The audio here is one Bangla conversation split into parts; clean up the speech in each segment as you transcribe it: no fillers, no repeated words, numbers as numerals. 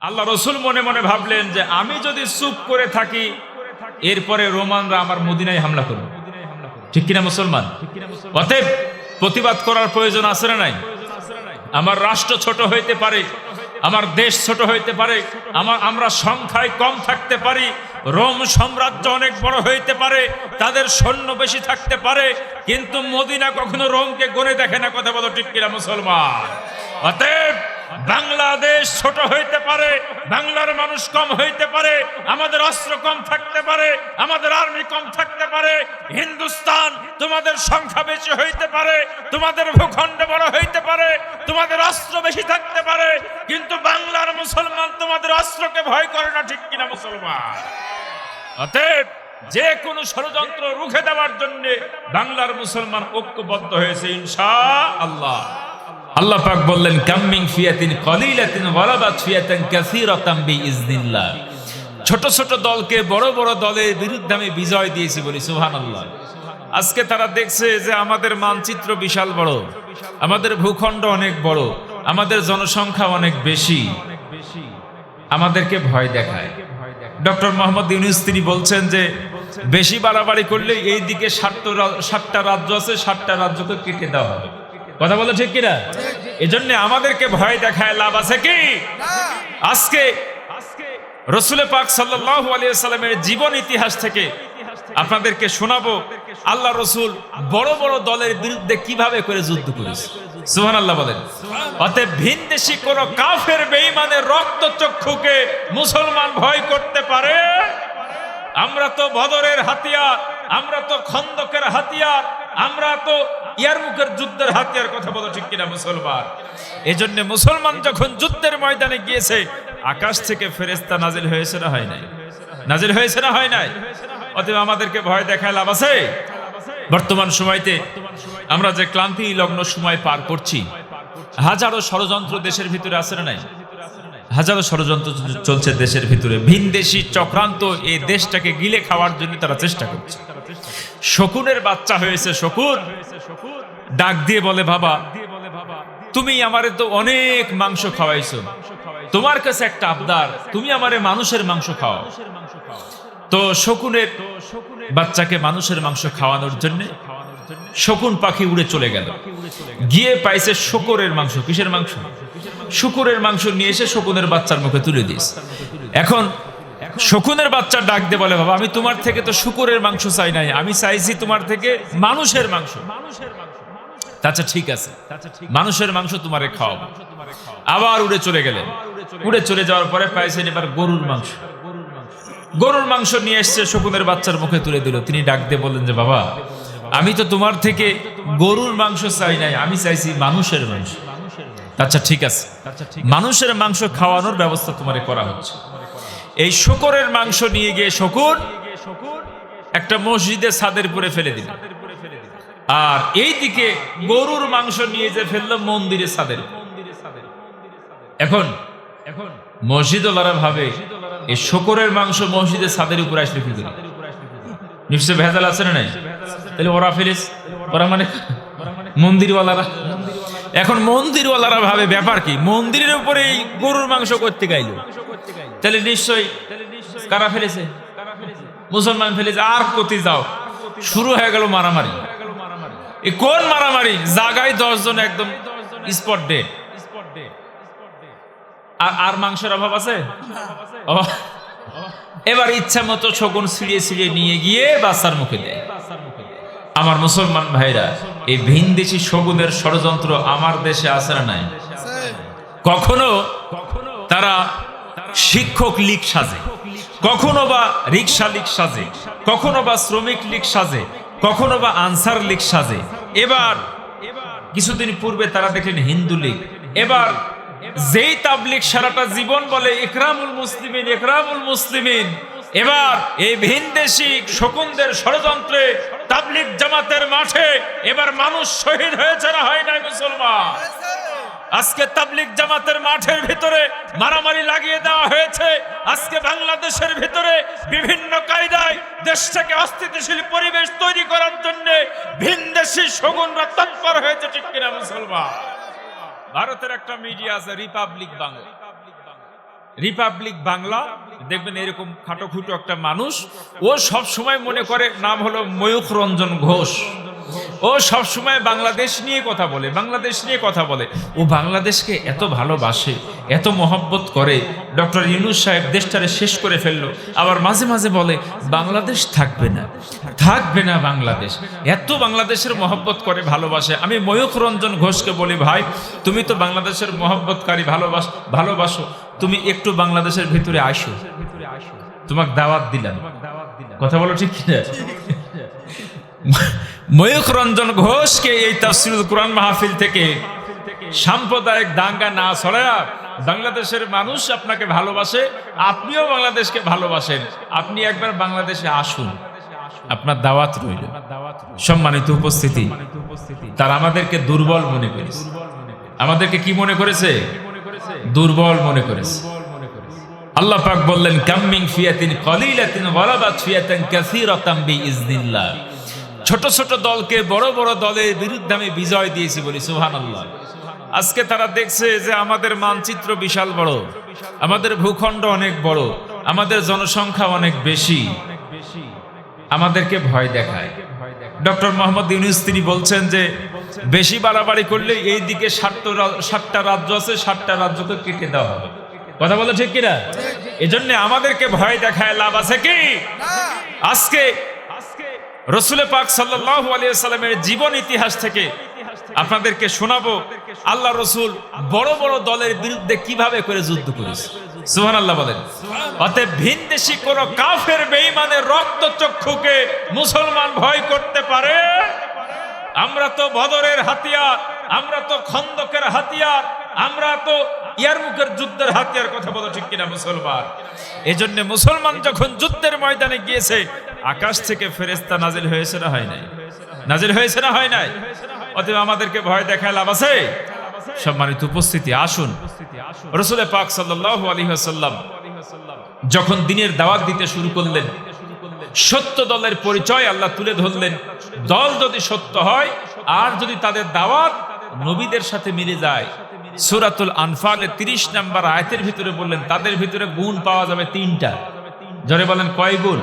আল্লাহ রসুল মনে মনে ভাবলেন যে আমি যদি চুপ করে থাকি এরপরে রোমানরা আমার মদিনায় হামলা করবে, ঠিক কিনা মুসলমান? অতএব প্রতিবাদ করার প্রয়োজন আছে না নাই? আমার রাষ্ট্র ছোট হইতে পারে, আমার দেশ ছোট হইতে পারে, আমরা সংখ্যায় কম থাকতে পারি, রোম সাম্রাজ্য অনেক বড় হইতে পারে, তাদের সৈন্য বেশি থাকতে পারে, কিন্তু মদিনা কখনো রোমকে গড়ে দেখে না। কথা বলো ঠিক কিনা মুসলমান? অতএব বাংলাদেশ ছোট হইতে পারে, বাংলার মানুষ কম হইতে পারে, আমাদের অস্ত্র কম থাকতে পারে, আমাদের আর্মি কম থাকতে পারে, হিন্দুস্তান তোমাদের সংখ্যা বেশি হইতে পারে, তোমাদের ভূখণ্ড বড় হইতে পারে, তোমাদের অস্ত্র বেশি থাকতে পারে, কিন্তু বাংলার মুসলমান তোমাদের অস্ত্রকে ভয় করে না, ঠিক কিনা মুসলমান? অতএব যে কোনো ষড়যন্ত্র রুখে দেওয়ার জন্য বাংলার মুসলমান ঐক্যবদ্ধ হয়েছে ইনশাআল্লাহ। আল্লাহ পাক বললেন কামিং ফিয়াতিন কলিলাতিন ওয়ালাবাত ফিয়াতান কাসীরাতাম বিইজনিল্লাহ। ছোট ছোট দলকে বড় বড় দলের বিরুদ্ধে আমি বিজয় দিয়েছি বলি সুবহানাল্লাহ। আজকে তারা দেখছে যে আমাদের মানচিত্র বিশাল বড়, আমাদের ভূখণ্ড অনেক বড়, আমাদের জনসংখ্যা অনেক বেশি, আমাদেরকে ভয় দেখায়। ডক্টর মোহাম্মদ ইউনূস তিনি বলছেন যে বেশি বাড়াবাড়ি করলে এই দিকে 7টা রাজ্য আছে, 7টা রাজ্যকে কেটে দেওয়া হবে। কথা বলো ঠিক কিনা? এজন্য আমাদেরকে ভয় দেখায় লাভ আছে কি? আজকে রাসূল পাক সাল্লাল্লাহু আলাইহি ওয়াসাল্লামের জীবন ইতিহাস থেকে আপনাদেরকে শোনাবো আল্লাহ রসুল বড় বড় দলের বিরুদ্ধে কিভাবে করে যুদ্ধ করেছে। সুবহানাল্লাহ বলেন। অতএব ভিনদেশী কোন কাফের বেঈমানের রক্তচক্ষুকে মুসলমান ভয় করতে পারে? আমরা তো বদরের হাতিয়ার, আমরা তো খন্দকের হাতিয়ার, আমরা তো ইয়ারমুকের যুদ্ধের হাতিয়ার। কথা বলো ঠিক কিনা মুসলমান? এজন্য মুসলমান যখন যুদ্ধের ময়দানে গিয়েছে আকাশ থেকে ফেরেশতা নাজিল হয়েছে না হয় নাই? নাজিল হয়েছে না হয় নাই? অতএব আমাদেরকে ভয় দেখায় লাভ আছে? বর্তমান সময়তে আমরা যে ক্লান্তি লগ্ন সময় পার করছি, হাজারো ষড়যন্ত্র দেশের ভিতরে আছে না নাই? হাজারো ষড়যন্ত্র চলছে দেশের ভিতরে। ভিনদেশী চক্রান্ত এই দেশটাকে গিলে খাওয়ার জন্য তারা চেষ্টা করছে। শকুনের বাচ্চা হয়েছে শকুন, ডাক দিয়ে বলে বাবা তুমি আমারে তো অনেক মাংস খাওয়াইছো, তোমার কাছে একটা আবদার, তুমি আমারে মানুষের মাংস খাওয়াও। তো শকুনের বাচ্চাকে মানুষের মাংস খাওয়ানোর জন্য শকুন পাখি উড়ে চলে গেল, গিয়ে পাইছে শূকরের মাংস। কিসের মাংস? শূকরের মাংস নিয়ে এসে শকুনের বাচ্চার মুখে তুলে দিস। এখন শকুনের বাচ্চা ডাক দিয়ে বলে বাবা আমি তোমার থেকে তো শূকরের মাংস চাই নাই, আমি চাইছি তোমার থেকে মানুষের মাংস। আচ্ছা ঠিক আছে, মানুষের মাংস তোমারে খাওয়াবো। আবার উড়ে চলে গেলেন, উড়ে চলে যাওয়ার পরে পাইছেন এবার গরুর মাংস। গরুর মাংস নিয়ে এসছে শকুনের বাচ্চার মুখে তুলে দিল। তিনি ডাক দিয়ে বললেন যে বাবা আমি তো তোমার থেকে গরুর মাংস চাই নাই, আমি চাইছি মানুষের মাংস। আচ্ছা ঠিক আছে, মানুষের মাংস খাওয়ানোর ব্যবস্থা তোমারে করা হচ্ছে। এই শূকরের মাংস নিয়ে গিয়ে শকুন একটা মসজিদের ছাদের উপরে ফেলে দিল, আর এইদিকে গরুর মাংস নিয়ে যে ফেললো মন্দিরের ছাদের। এখন মসজিদওয়ালারা ভাবে এই শূকরের মাংস মসজিদের ছাদের উপরে আসলে কি করে? নিশ্চয় ভেজাল আছে না নাই? তাহলে ওরা ফেলিস, ওরা মানে মন্দিরওয়ালারা। এখন মন্দিরওয়ালারা ভাবে ব্যাপার কি, মন্দিরের উপরে এই গরুর মাংস করতে গাইল, তাহলে নিশ্চয়ই কারা ফেলেছে? মুসলমান ফেলেছে। আর কোথায় যাও, শুরু হয়ে গেল মারামারি। কোন মারামারি? জায়গায় 10 জন একদম স্পট ডেড। আর মাংসের অভাব আছে? এবার ইচ্ছা মতো শকুন ছিঁড়িয়ে ছিঁড়িয়ে নিয়ে গিয়ে বাচ্চার মুখে দেয়। আমার মুসলমান ভাইরা, এই ভিনদেশী শকুনের ষড়যন্ত্র আমার দেশে আছে না নাই? কখনো তারা শিক্ষক লীগ সাজে, কখনো বা রিক্সা লীগ সাজে, কখনো বা শ্রমিক লীগ সাজে, কখনো বা আনসার লীগ সাজে। এবার কিছুদিন পূর্বে তারা দেখলেন হিন্দু লীগ। এবার যেই তাবলিগ সারাটা জীবন বলে ইকরামুল মুসলিমিন, ইকরামুল মুসলিমিন, এবার এই ভিনদেশী শকুনদের ষড়যন্ত্রে তাবলিগ জামাতের মাঠে এবার মানুষ শহীদ হয়েছে না হয় নাই মুসলমান? আজকে তাবলিগ জামাতের মাঠের ভিতরে মারামারি লাগিয়ে দেওয়া হয়েছে। আজকে বাংলাদেশের ভিতরে বিভিন্ন কায়দায় দেশটাকে অস্থিতিশীল পরিবেশ তৈরি করার জন্য ভিনদেশী শকুনরা তৎপর হয়েছে, ঠিক কিনা মুসলমান? ভারতের একটা মিডিয়া আছে রিপাবলিক বাংলা, রিপাবলিক বাংলা, দেখবেন এরকম খাটোখুটো একটা মানুষ, ও সব সময় মনে করে নাম হলো ময়ূখ রঞ্জন ঘোষ, ও সব সময় বাংলাদেশ নিয়ে কথা বলে, বাংলাদেশ নিয়ে কথা বলে। ও বাংলাদেশকে এত ভালোবাসে, এত মহব্বত করে। ডক্টর ইউনূস সাহেব দেশটারে শেষ করে ফেললো, আবার মাঝে মাঝে বলে বাংলাদেশ থাকবে না, থাকবে না বাংলাদেশ। এত বাংলাদেশের মহব্বত করে, ভালোবাসে। আমি ময়ূখ রঞ্জন ঘোষকে বলি, ভাই তুমি তো বাংলাদেশের মহব্বতকারী, ভালোবাসো, তুমি একটু বাংলাদেশের ভিতরে আসো, তোমাকে দাওয়াত দিলাম। কথা বলো ঠিক কিনা? ময়ূখ রঞ্জন ঘোষকে এই তাফসীরুল কুরআন মাহফিল থেকে সাম্প্রদায়িক দাঙ্গা না ছড়ায়া, বাংলাদেশের মানুষ আপনাকে ভালোবাসে, আপনিও বাংলাদেশকে ভালোবাসেন, আপনি একবার বাংলাদেশে আসুন, আপনার দাওয়াত রইল। সম্মানিত উপস্থিতি, তারা আমাদেরকে দুর্বল মনে করেছে। আমাদেরকে কি মনে করেছে? দুর্বল মনে করেছে। আল্লাহ পাক বললেন, কাম মিন ফিয়াতিন কলিলাতিন গালাবাত ফিয়াতান কাসীরাতান বিইজনিল্লাহ। ছোট ছোট দলকে বড় বড় দলের বিরুদ্ধে আমি বিজয় দিয়েছি বলি সুবহানাল্লাহ। আজকে তারা দেখছে যে আমাদের মানচিত্র বিশাল বড়, আমাদের ভূখণ্ড অনেক বড়, আমাদের জনসংখ্যা অনেক বেশি, আমাদেরকে ভয় দেখায়। ডক্টর মোহাম্মদ ইউনূস তিনি বলছেন যে বেশি বাড়াবাড়ি করলে এই দিকে 7টা রাজ্য আছে, 7টা রাজ্যকে কেটে দেওয়া হবে। কথা বলো ঠিক কিনা? এজন্য আমাদেরকে ভয় দেখায় লাভ আছে কি? আজকে রাসূল পাক সাল্লাল্লাহু আলাইহি ওয়াসাল্লামের জীবন ইতিহাস থেকে আপনাদেরকে শোনাবো আল্লাহ রসুল বড় বড় দলের বিরুদ্ধে কিভাবে করে যুদ্ধ করেছে। সুবহানাল্লাহ বলেন। অতএব ভিনদেশী কোন কাফের বেঈমানের রক্তচক্ষুকে মুসলমান ভয় করতে পারে? আমরা তো বদরের হাতিয়ার, আমরা তো খন্দকের হাতিয়ার, আমরা তো ইয়ারমুকের যুদ্ধের হাতিয়ার। কথা বলো ঠিক কিনা মুসলমান? এজন্য মুসলমান যখন যুদ্ধের ময়দানে গিয়েছে, আকাশ থেকে ফেরেশতা নাজিল হয়েছে না হয় নাই? নাজিল হয়েছে না হয় নাই? অতএব আমাদেরকে ভয় দেখায় লাভ আছে? সম্মানিত উপস্থিতি, আসুন রাসূল পাক সাল্লাল্লাহু আলাইহি ওয়াসাল্লাম যখন দ্বীনের দাওয়াত দিতে শুরু করলেন, সত্য দলের পরিচয় আল্লাহ তুলে ধরলেন। দল যদি সত্য হয় আর যদি তাদের দাওয়াত নবীদের সাথে মিলে যায়, সূরাতুল আনফালের 30 নম্বর আয়াতের ভিতরে বললেন তাদের ভিতরে গুণ পাওয়া যাবে 3টা। জোরে বলেন কয় গুণ?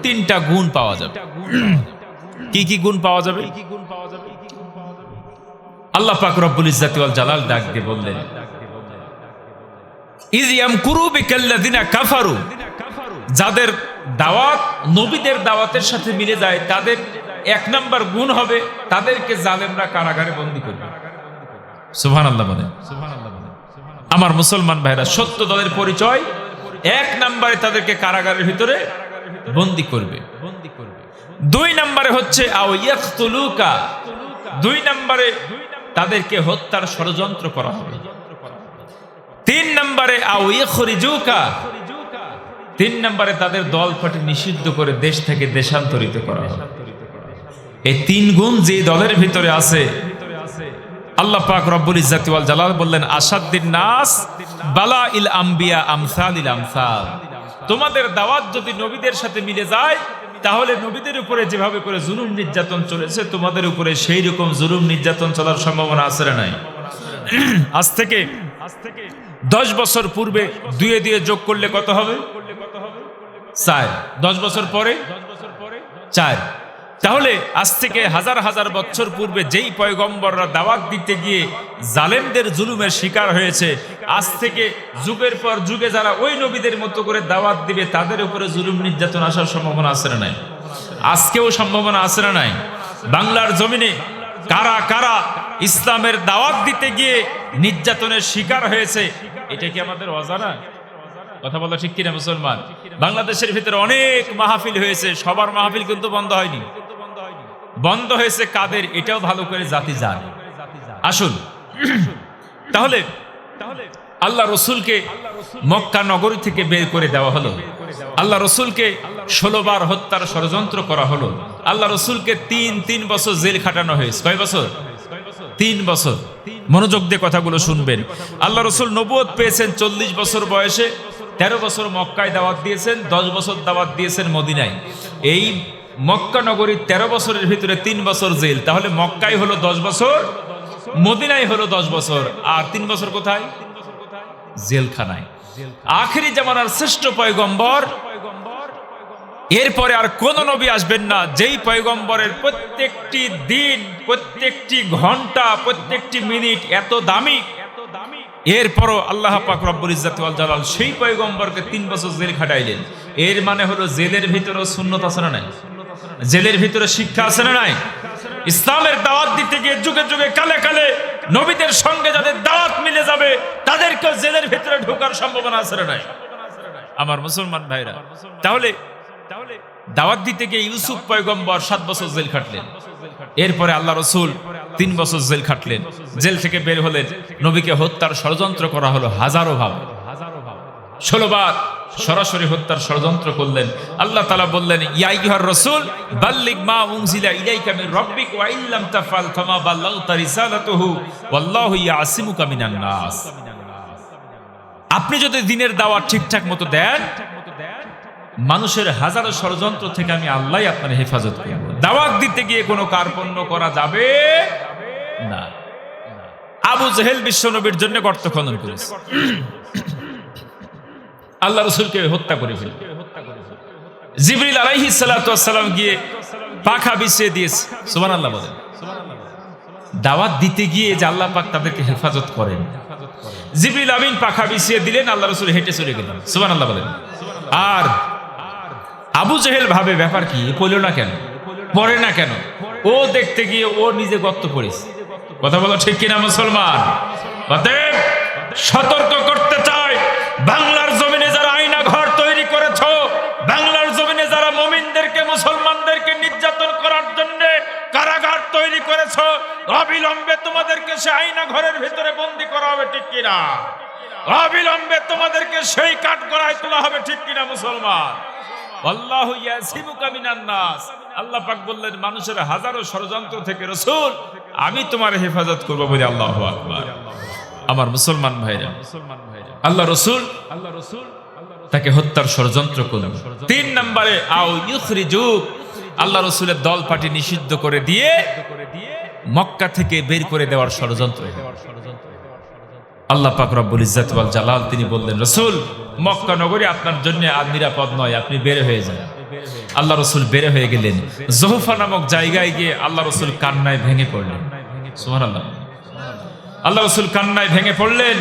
3টা গুণ পাওয়া যাবে। কি কি গুণ পাওয়া যাবে? আল্লাহ পাক রব্বুল ইজ্জাতি ওয়াল জালাল ডাক দিয়ে বললেন, ইয ইয়ামকুরু বিকাল্লাযিনা কাফারু, যাদের দাওয়াত নবীদের দাওয়াতের সাথে মিলে যায় তাদের 1 নাম্বার গুণ হবে তাদেরকে জালেমরা কারাগারে বন্দী করবে। সুবহানাল্লাহ বলেন। আমার মুসলমান ভাইরা, সত্য দলের পরিচয় 1 নম্বরে তাদেরকে কারাগারের ভিতরে বন্দী করবে। 2 নম্বরে হচ্ছে আও ইয়াকতুলুকা, 2 নম্বরে তাদেরকে হত্যার ষড়যন্ত্র করা হবে। 3 নম্বরে আও ইখরিজুকা, 3 নম্বরে তাদের দল পার্টি নিষিদ্ধ করে দেশ থেকে দেশান্তরিত করা হবে। এই 3 গুণ যে দলের ভিতরে আছে, আল্লাহ পাক রব্বুল ইজ্জাতি ওয়াল জালাল বললেন, আসাদ্দিন নাস বালাইল আম্বিয়া আমসালিল আমসাল। তোমাদের দাওয়াত যদি নবীদের সাথে মিলে যায়, তাহলে নবীদের উপরে যেভাবে করে জুলুম নির্যাতন চলেছে, তোমাদের উপরে সেই রকম জুলুম নির্যাতন চলার সম্ভাবনা আছে না নাই? আজ থেকে 10 বছর পূর্বে 2 দিয়ে যোগ করলে কত হবে? 4। 10 বছর পরে 4। তাহলে আজ থেকে হাজার হাজার বছর পূর্বে যেই পয়গম্বররা দাওয়াত দিতে গিয়ে জালেমদের জুলুমের শিকার হয়েছে, আজ থেকে যুগের পর যুগে যারা ওই নবীদের মতো করে দাওয়াত দিবে, তাদের উপরে জুলুম নির্যাতন আসার সম্ভাবনা আছে না নাই? আজকেও সম্ভাবনা আছে না নাই? বাংলার জমিনে কারা কারা ইসলামের দাওয়াত দিতে গিয়ে নির্যাতনের শিকার হয়েছে, এটা কি আমাদের অজানা? কথা বলা ঠিক কিনা মুসলমান? বাংলাদেশের ভিতরে অনেক মাহফিল হয়েছে, সবার মাহফিল কিন্তু বন্ধ হয়নি। বন্ধ হয়েছে কাদের, এটাও ভালো করে জাতি জানে। আসুন, তাহলে আল্লাহ রসুলকে মক্কা নগরী থেকে বের করে দেওয়া হলো, আল্লাহ রসুলকে 16 বার হত্যার ষড়যন্ত্র করা হলো, আল্লাহ রসুলকে 3 বছর জেল খাটানো হয়েছে। কয় বছর? 3 বছর। মনোযোগ দিয়ে কথাগুলো শুনবেন। আল্লাহ রসুল নবুয়ত পেয়েছেন 40 বছর বয়সে, 13 বছর মক্কায় দাওয়াত দিয়েছেন, 10 বছর দাওয়াত দিয়েছেন মদিনায়। এই মক্কা নগরীর 13 বছরের ভিতরে 3 বছর জেল, তাহলে মক্কায় হলো 10 বছর, মদিনায় হলো 10 বছর, আর 3 বছর কোথায়? জেলখানায়। আখিরি জামানার শ্রেষ্ঠ পয়গম্বর, এরপরে আর কোন নবী আসবেন না যেই পয়গম্বরের প্রত্যেকটি দিন, প্রত্যেকটি ঘন্টা, প্রত্যেকটি মিনিট এত দামি। এরপরও আল্লাহ পাক রব্বুল ইজ্জত ওয়াল জালাল সেই পয়গম্বরকে 3 বছর জেল খাটাইলেন। এর মানে হলো জেলের ভিতরে সুন্নত আছে না নাই? জেলের ভিতরে শিক্ষা আছে না নাই? ইসলামের দাওয়াত দিতে গিয়ে যুগে যুগে কালে কালে নবীদের সঙ্গে যাদের দাওয়াত মিলে যাবে তাদেরকেও জেলের ভিতরে ঢোকার সম্ভাবনা আছে না নাই? আমার মুসলমান ভাইরা, তাহলে দাওয়াত দিতে গিয়ে ইউসুফ পয়গম্বর 7 বছর জেল খাটলেন। এরপরে আল্লাহ রসুল 3 বছর জেল খাটলেন। জেল থেকে বের হলেন, নবীকে হত্যার ষড়যন্ত্র করা হলো হাজারো ভাব, 16 বার সরাসরি হত্যার ষড়যন্ত্র করলেন। আল্লাহ তাআলা বললেন, ইয়া আইয়ুহার রাসূল বাল্লিগ মা উনজিলা ইলাইকা মির রাব্বিক ওয়া ইল্লাম তাফআল ফামা বাল্লাগতা রিসালাতুহু ওয়াল্লাহু ইয়াসিমুকা মিনান নাস। আপনি যদি দ্বীনের দাওয়াত ঠিকঠাক মতো দেন, মানুষের হাজারো ষড়যন্ত্র থেকে আমি আল্লাহই আপনার হেফাজত করব। দাওয়াত দিতে গিয়ে কোনো কার্পণ্য করা যাবে না। আবু জেহেল বিশ্বনবীর জন্য গর্ত খনন করেছে, আল্লাহ রাসূলকে হত্যা করে ফেলল। জিবরিল আলাইহিস সালাতু ওয়াস সালাম গিয়ে পাখা বিছিয়ে দিয়েছে। সুবহানাল্লাহ বলেন। দাওয়াত দিতে গিয়ে যে আল্লাহ পাক তাদেরকে হেফাজত করেন। জিবরিল আমিন পাখা বিছিয়ে দিলেন, আল্লাহ রাসূল হেঁটে চলে গেলেন। সুবহানাল্লাহ বলেন। আর আবু জেহেল ভাবে ব্যাপার কি, পড়লো না কেন, পড়ে না কেন? ও দেখতে গিয়ে ও নিজে গর্ত পড়েছে। কথা বলো ঠিক কিনা মুসলমান? অতএব সতর্ক করতে চাই, বাংলার জমিনে যারা আয়না ঘর তৈরি করেছ, বাংলার জমিনে যারা মুমিনদেরকে, মুসলমানদেরকে নির্যাতন করার জন্য কারাগার তৈরি করেছ, অবিলম্বে তোমাদেরকে সে আয়না ঘরের ভিতরে বন্দী করা হবে, ঠিক কিনা? অবিলম্বে তোমাদেরকে সেই কাঠগড়ায় তোলা হবে, ঠিক কিনা মুসলমান? আল্লাহু ইয়াসিমুকা মিনান নাস। আল্লাহ পাক বললেন, মানুষের হাজারো ষড়যন্ত্র থেকে রাসূল আমি তোমার হেফাজত করব বলে। আল্লাহু আকবার। আমার মুসলমান ভাইরা, আল্লাহ রাসূল তাকে হত্যার ষড়যন্ত্র করলেন। 3 নম্বরে আও ইউখরিজুক, আল্লাহ রাসূলের দল পার্টি নিষিদ্ধ করে দিয়ে মক্কা থেকে বের করে দেওয়ার ষড়যন্ত্র। আল্লাহ পাক রব্বুল ইজ্জত ওয়াল জালাল তিনি বললেন, রাসূল মক্কা নগরী আপনার জন্য আর নিরাপদ নয়, আপনি বের হয়ে যান। আল্লাহ রাসূল বের হয়ে গেলেন। জহুফা নামক জায়গায় গিয়ে আল্লাহ রাসূল কান্নায় ভেঙে পড়লেন। সুবহানাল্লাহ। আল্লাহ রাসূল কান্নায় ভেঙে পড়লেন।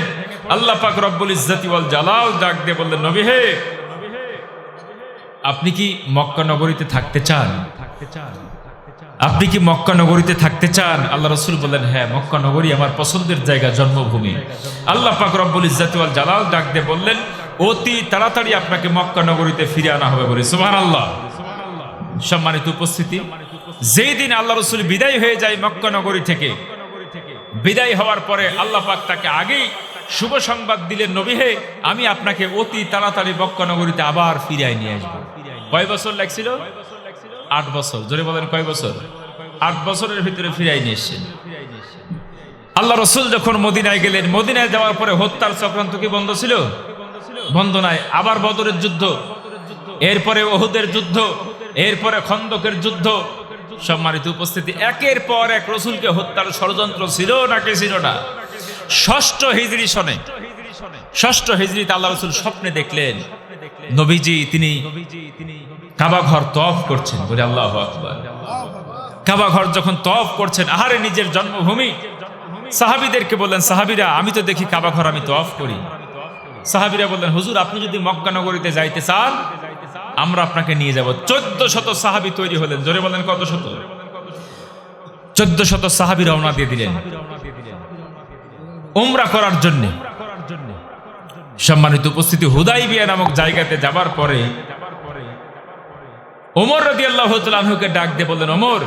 আল্লাহ পাক রব্বুল ইজ্জত ওয়াল জালাল ডাক দিয়ে বললেন, নবী হে, আপনি কি মক্কা নগরীতে থাকতে চান? আপনি কি মক্কা নগরীতে থাকতে চান? আল্লাহ রাসূল বললেন, হ্যাঁ, মক্কা নগরী আমার পছন্দের জায়গা, জন্মভূমি। আল্লাহ পাক রব্বুল ইজ্জত ওয়াল জালাল ডাক দিয়ে বললেন, অতি তাড়াতাড়ি আপনাকে মক্কা নগরীতে ফিরে আনা হবে বলে। সুবহানাল্লাহ। সম্মানিত উপস্থিতি, যেই দিন আল্লাহ রাসূল বিদায় হয়ে যায় মক্কা নগরী থেকে, বিদায় হওয়ার পরে আল্লাহ পাক তাকে আগেই শুভ সংবাদ দিলেন, নবী হে, আমি আপনাকে অতি তাড়াতাড়ি মক্কা নগরীতে আবার ফিরিয়ে নিয়ে আসবো। কয় বছর লাগছিল? 8 বছর। জোরে বলেন, কয় বছর? 8 বছরের ভিতরে ফিরিয়ে নিয়ে এসেছেন। আল্লাহ রাসূল যখন মদিনায় গেলেন, মদিনায় যাওয়ার পরে হত্যার চক্রান্ত কি বন্ধ ছিল? বন্ধ নাই। আবার বদরের যুদ্ধ, এরপরে উহুদের যুদ্ধ, এরপরে খন্দকের যুদ্ধ। সম্মানিত উপস্থিতি, একের পর এক রাসূলকে হত্যার ষড়যন্ত্র ছিল নাকি ছিল না? 6ষ্ঠ হিজরি সনে, 6ষ্ঠ হিজরিতে আল্লাহ রাসূল স্বপ্নে দেখলেন নবীজি তিনি কাবা ঘর তওয়াফ করছেন। বলে আল্লাহু আকবার। কাবা ঘর যখন তওয়াফ করছেন, আহারে নিজের জন্মভূমি। সাহাবীদেরকে বললেন, সাহাবীরা আমি তো দেখি কাবা ঘর আমি তওয়াফ করি। সাহাবীরা বললেন, হুজুর আপনি যদি মক্কা নগরীতে যাইতে চান আমরা আপনাকে নিয়ে যাব। 1400 সাহাবী তৈরি হলেন। জোরে বলেন, কত শত? 1400 সাহাবী রওনা দিয়ে দিলেন উমরা করার জন্য। সম্মানিত উপস্থিতি, হুদাইবিয়া নামক জায়গাতে যাবার পরে ওমর রাদিয়াল্লাহু তাআলা আনহুকে ডাক দিয়ে বললেন, ওমর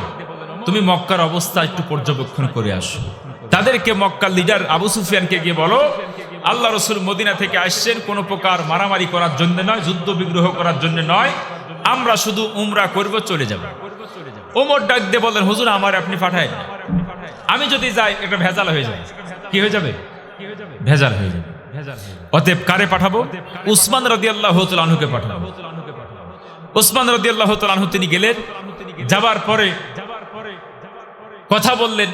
তুমি মক্কার অবস্থা একটু পর্যবেক্ষণ করে আসো। তাদেরকে মক্কার লিডার আবু সুফিয়ানকে গিয়ে বলো, আল্লাহ রাসূল মদিনা থেকে আসছেন কোনো প্রকার মারামারি করার জন্য নয়, যুদ্ধ বিগ্রহ করার জন্য নয়, আমরা শুধু উমরা করব, চলে যাব। ওমর ডাক দিয়ে বললেন, হুজুর আমার আপনি পাঠায়, আমি যদি যাই এটা ভেজাল হয়ে যাবে। কি হয়ে যাবে? ভেজাল হয়ে যাবে। অতএব কারে পাঠাবো? উসমান রাদিয়াল্লাহু তাআলা আনহুকে পাঠাবো। উসমান রাদিয়াল্লাহু তাআলা আনহু তিনি গেলেন। যাবার পরে কথা বললেন,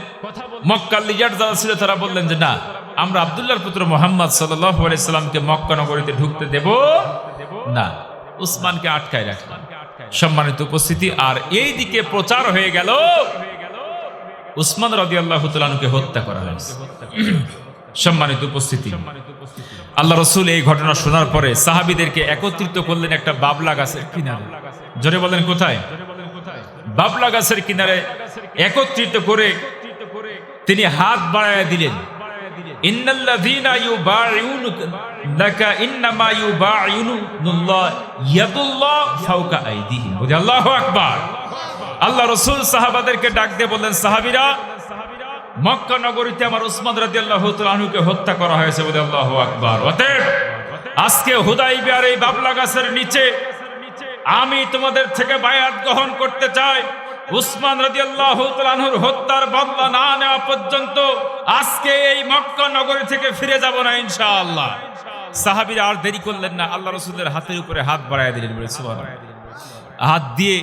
মক্কার লিডার যারা ছিল তারা বললেন যে না, আমরা আব্দুল্লাহর পুত্র মুহাম্মদ সাল্লাল্লাহু আলাইহি সাল্লামকে মক্কা নগরীতে ঢুকতে দেব না, উসমানকে আটকায় রাখলাম। সম্মানিত উপস্থিতি, আর এই দিকে প্রচার হয়ে গেল উসমান রাদিয়াল্লাহু তাআলা আনহুকে হত্যা করা হয়েছে। সম্মানিত উপস্থিতি, আল্লাহ রাসূল এই ঘটনা শোনার পরে সাহাবীদেরকে একত্রিত করলেন একটা বাবলা গাছের কিনারে। জোরে বলেন কোথায়? বাবলা গাছের কিনারে একত্রিত করে তিনি হাত বাড়ায় দিলেন। ইন্নাল্লাযীনা ইউবাইউনাকা ইন্নামা ইউবাইউনুল্লাহ ইয়াদুল্লাহ ফাওকা আইদিহিম। বলে আল্লাহু আকবার। আল্লাহ রাসূল সাহাবাদেরকে ডাক দিয়ে বললেন, সাহাবীরা, মক্কা নগরীতে আমার উসমান রাদিয়াল্লাহু তাআলা আনহুকে হত্যা করা হয়েছে। বলে আল্লাহু আকবার। অতএব আজকে হুদাইবিয়ার এই বাবলা গাছের নিচে আমি তোমাদের থেকে বায়াত গ্রহণ করতে চাই। উসমান রাদিয়াল্লাহু তাআলা আনহুর হত্যার বদলা না নেওয়া পর্যন্ত আজকে এই মক্কা নগরী থেকে ফিরে যাব না ইনশাআল্লাহ। সাহাবীরা আর দেরি করলেন না, আল্লাহ রাসূলের হাতের উপরে হাত বাড়ায় দিলেন। বলে সুবহানাল্লাহ। হাত দিয়ে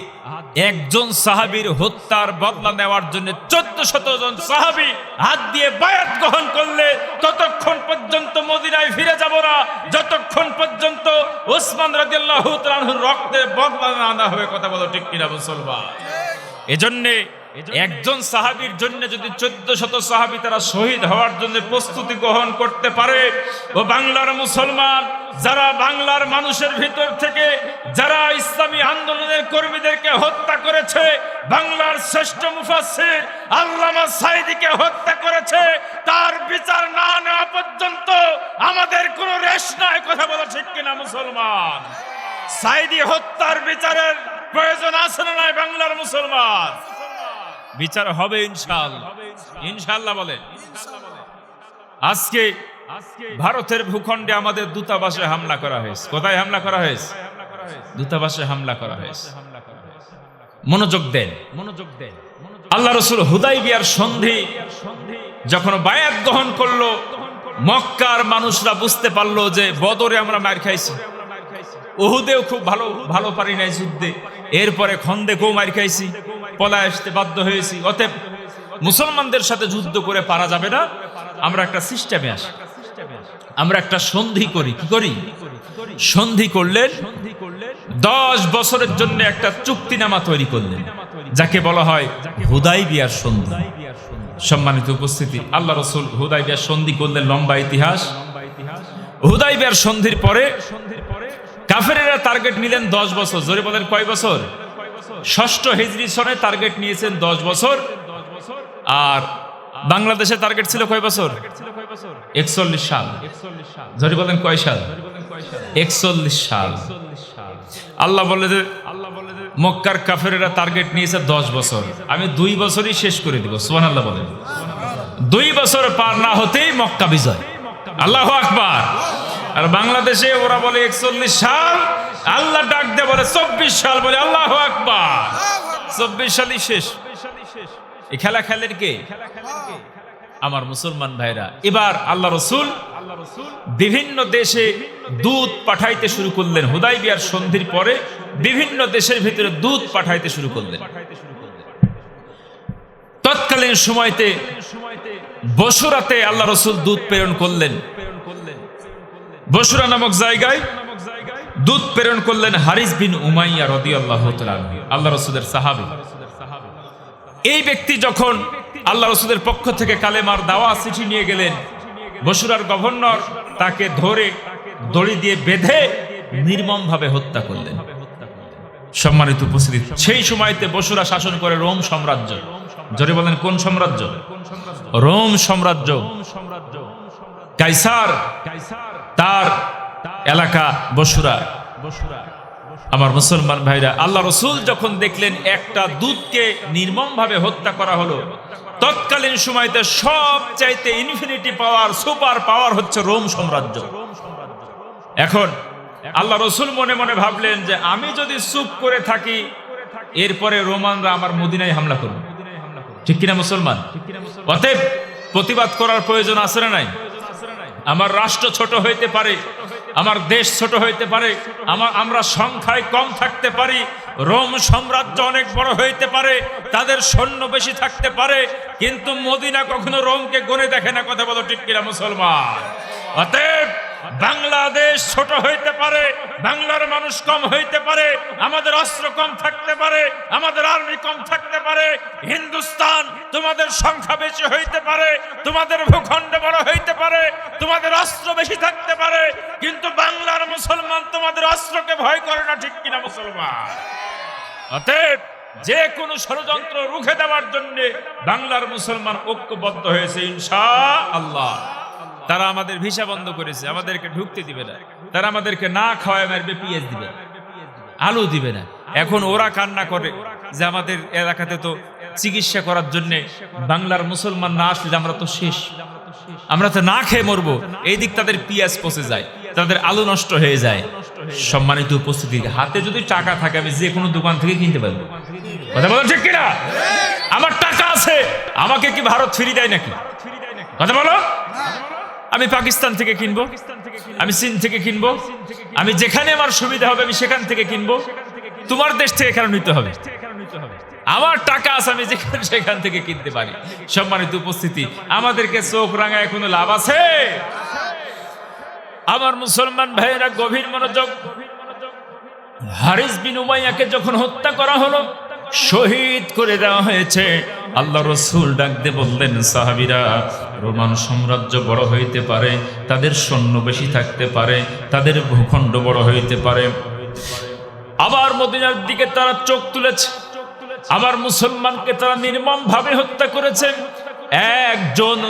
একজন সাহাবীর হত্যার বদলা নেওয়ার জন্য 1400 জন সাহাবী হাত দিয়ে বায়াত গ্রহণ করলে ততক্ষণ পর্যন্ত মদিনায় ফিরে যাব না, যতক্ষণ পর্যন্ত উসমান রাদিয়াল্লাহু তাআলা আনহুর রক্তের বদলা না নেওয়া হবে। কথা বলো ঠিক কিনা মুসলমান? এজন্য একজন সাহাবীর জন্য যদি 1400 সাহাবী তারা শহীদ হওয়ার জন্য প্রস্তুতি গ্রহণ করতে পারে, ও বাংলার মুসলমান যারা বাংলার মানুষের ভিতর থেকে যারা ইসলামী আন্দোলনের কর্মীদেরকে হত্যা করেছে, বাংলার শ্রেষ্ঠ মুফাসসির আল্লামা সাঈদীকে হত্যা করেছে, তার বিচার না নেওয়া পর্যন্ত আমাদের কোনো রেশ নাই। কথা বলা ঠিক কিনা মুসলমান? সাঈদী হত্যার বিচারের প্রয়োজন আছে না নাই বাংলার মুসলমান? বিচার হবে ইনশাআল্লাহ। ইনশাআল্লাহ বলে। আজকে ভারতের ভূখণ্ডে আমাদের দূতাবাসে হামলা করা হয়েছে। কোথায় হামলা করা হয়েছে? দূতাবাসে হামলা করা হয়েছে। মনোযোগ দেন, মনোযোগ দেন। আল্লাহ রাসূল হুদাইবিয়ার সন্ধি যখন বায়াত গ্রহণ করলো, মক্কার মানুষরা বুঝতে পারলো যে বদরে আমরা মার খাইছি, উহুদেও খুব ভালো ভালো পারি নাই যুদ্ধে, এরপরে খন্দেকেও মার খাইছি, পলায় আসতে বাধ্য হয়েছি। অতএব মুসলমানদের সাথে যুদ্ধ করে পারা যাবে না, আমরা একটা সিস্টেমে আসি, আমরা একটা সন্ধি করি। কি করি? সন্ধি করলেন, 10 বছরের জন্য একটা চুক্তিনামা তৈরি করলেন, যাকে বলা হয় হুদাইবিয়ার সন্ধি। সম্মানিত উপস্থিতি, আল্লাহ রাসূল হুদাইবিয়ার সন্ধি করলেন। লম্বা ইতিহাস। হুদাইবিয়ার সন্ধির পরে কাফেরেরা টার্গেট নিলেন 10 বছর। জোরে বলেন কয় বছর? 6ষ্ঠ হিজরি সনে টার্গেট নিয়েছেন 10 বছর। আর বাংলাদেশে টার্গেট ছিল কয় বছর? 41 সাল। জোরে বলেন কয় সাল? 41 সাল। আল্লাহ বলে যে মক্কার কাফেরেরা টার্গেট নিয়েছে 10 বছর, আমি 2 বছরই শেষ করে দিব। সুবহানাল্লাহ বলেন। 2 বছর পার না হতেই মক্কা বিজয়। আল্লাহু আকবার। আর বাংলাদেশে ওরা বলে 41 সাল, আল্লাহ ডাক দিয়ে বলে 24 সাল। বলে আল্লাহু আকবার। 24 সালই শেষ। এই খেলা খেলেন কে? আমার মুসলমান ভাইরা। এবার আল্লাহ রাসূল বিভিন্ন দেশে দূত পাঠাইতে শুরু করলেন। হুদাইবিয়ার সন্ধির পরে বিভিন্ন দেশের ভিতরে দূত পাঠাইতে শুরু করলেন। তৎকালীন সময়তে বসরাতে আল্লাহ রাসূল দূত প্রেরণ করলেন। বসরা নামক জায়গায় দূত প্রেরণ করলেন হারিস বিন উমাইয়া রাদিয়াল্লাহু তাআলা আনহু, আল্লাহ রাসূলের সাহাবী। এই ব্যক্তি যখন আল্লাহ রাসূলের পক্ষ থেকে কালেমার দাওয়াত চিঠি নিয়ে গেলেন, বসরার গভর্নর তাকে ধরে দড়ি দিয়ে বেঁধে নির্মমভাবে হত্যা করলেন। সম্মানিত উপস্থিতি, সেই সময়তে বসরা শাসন করে রোম সাম্রাজ্য। জোরে বলেন কোন সাম্রাজ্য? রোম সাম্রাজ্য। কাইসার তার এলাকা বসরা। আমার মুসলমান ভাইরা, আল্লাহ রাসূল যখন দেখলেন একটা দূতকে নির্মমভাবে হত্যা করা হলো, তৎকালীন সময়তে সবচাইতে ইনফিনিটি পাওয়ার, সুপার পাওয়ার হচ্ছে রোম সাম্রাজ্য। এখন আল্লাহ রাসূল মনে মনে ভাবলেন যে আমি যদি চুপ করে থাকি, এরপরে রোমানরা আমার মদিনায় হামলা করবে। ঠিক কিনা মুসলমান? অতএব প্রতিবাদ করার প্রয়োজন আছে না নাই? আমার রাষ্ট্র ছোট হইতে পারে, আমার দেশ ছোট হইতে পারে, আমরা সংখ্যায় কম থাকতে পারি, রোম সাম্রাজ্য অনেক বড় হইতে পারে, তাদের সৈন্য বেশি থাকতে পারে, কিন্তু মদিনা কখনো রোমকে গণে দেখে না। কথা বলো ঠিক কিনা মুসলমান? অতএব বাংলাদেশ ছোট হইতে পারে, বাংলার মানুষ কম হইতে পারে, আমাদের অস্ত্র কম থাকতে পারে, আমাদের আর্মি কম থাকতে পারে, হিন্দুস্তান তোমাদের সংখ্যা বেশি হইতে পারে, তোমাদের ভূখণ্ড বড় হইতে পারে, তোমাদের অস্ত্র বেশি থাকতে পারে, কিন্তু বাংলার মুসলমান তোমাদের অস্ত্রকে ভয় করে না। ঠিক কিনা মুসলমান? অতএব যে কোনো ষড়যন্ত্র রুখে দেওয়ার জন্য বাংলার মুসলমান ঐক্যবদ্ধ হয়েছে ইনশাআল্লাহ। তারা আমাদের ভিসা বন্ধ করেছে, আমাদেরকে ঢুকতে দিবে না, তারা আমাদেরকে না খাওয়ায় মারবে, পিএস দিবে, আলু দিবে না। এখন ওরা কান্না করে যে আমাদের এলাকাতে তো চিকিৎসা করার জন্য বাংলার মুসলমান না আসলে আমরা তো শেষ, আমরা তো না খেয়ে মরবো। এই দিক তাদের পিএস পচে যায়, তাদের আলু নষ্ট হয়ে যায়। সম্মানিত উপস্থিতি, হাতে যদি টাকা থাকে আমি যে কোনো দোকান থেকে কিনতে পারবো। কথা বলো ঠিক কিনা? আমার টাকা আছে, আমাকে কি ভারত ফ্রি দেয় নাকি? কথা বলো। আমি পাকিস্তান থেকে কিনবো, আমি চীন থেকে কিনবো, আমি যেখানে আমার সুবিধা হবে আমি সেখান থেকে কিনবো। তোমার দেশ থেকে কেন নিতে হবে? আমার টাকা আছে, আমি যেখানে সেখান থেকে কিনতে পারি। সম্মানিত উপস্থিতি, আমাদেরকে চোখ রাঙায় কোনো লাভ আছে? আমার মুসলমান ভাইয়েরা গভীর মনোযোগ। হারিস বিন উমাইয়াকে যখন হত্যা করা হলো, শহীদ করে দেওয়া হয়েছে, আল্লাহ রসুল ডাক দিয়ে বললেন, সাহাবীরা, রোমান সাম্রাজ্য বড় হইতে পারে, তাদের সৈন্য বেশি থাকতে পারে, তাদের ভূখণ্ড বড় হইতে পারে, আবার মদিনার দিকে তারা চোখ তুলেছে, আবার মুসলমানকে তারা নির্মম ভাবে হত্যা করেছে। একজন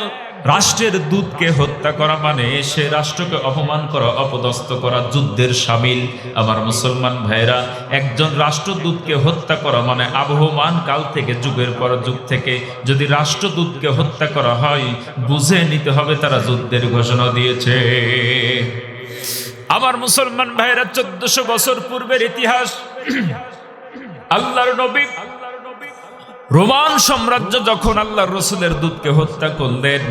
রাষ্ট্রের দূতকে হত্যা করা মানে সে রাষ্ট্রকে অপমান করা, অপদস্থ করা, যুদ্ধের শামিল। আমার মুসলমান ভাইরা, একজন রাষ্ট্রদূতকে হত্যা করা মানে আবহমান কাল থেকে, যুগের পর যুগ থেকে যদি রাষ্ট্রদূতকে হত্যা করা হয়, বুঝে নিতে হবে তারা যুদ্ধের ঘোষণা দিয়েছে। আমার মুসলমান ভাইরা, 1400 বছর পূর্বের ইতিহাস। আল্লাহর নবী রোমান সাম্রাজ্য যখন আল্লাহর রসুলের দূতকে হত্যা করলেন,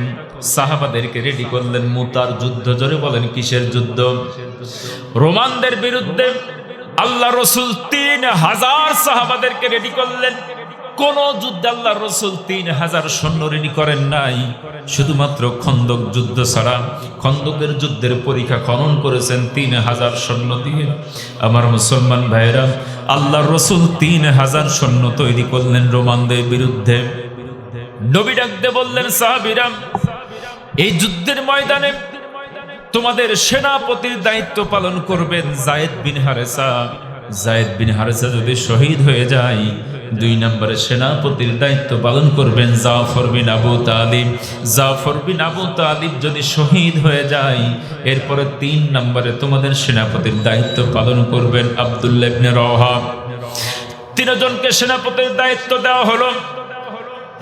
সাহাবাদেরকে রেডি করলেন মুতার যুদ্ধ। জোরে বলেন, কিসের যুদ্ধ? রোমানদের বিরুদ্ধে। আল্লাহ রসুল 3000 সাহাবাদেরকে রেডি করলেন। কোন যুদ্ধে আল্লাহ রসুল 3000 সৈন্য রেডি করেন নাই, শুধুমাত্র খন্দক যুদ্ধ ছাড়া। খন্দকের যুদ্ধের পরীক্ষা খনন করেছেন 3000 সৈন্য দিয়ে। আমার মুসলমান ভাইরা, আল্লাহ রসুল 3000 সৈন্য তৈরি করলেন রোমানদের বিরুদ্ধে। নবী ডাকতে বললেন, সাহাবীরা, এই যুদ্ধের ময়দানে তোমাদের সেনাপতির দায়িত্ব পালন করবেন যায়েদ বিন হারেসা। যায়েদ বিন হারেসা যদি শহীদ হয়ে যায়, 2 নম্বরে সেনাপতির দায়িত্ব পালন করবেন জাফর বিন আবু তালিব। জাফর বিন আবু তালিব যদি শহীদ হয়ে যায়, এরপরে 3 নম্বরে তোমাদের সেনাপতির দায়িত্ব পালন করবেন আব্দুল্লাহ ইবনে রওহা। 3 জনকে সেনাপতির দায়িত্ব দেওয়া হলো।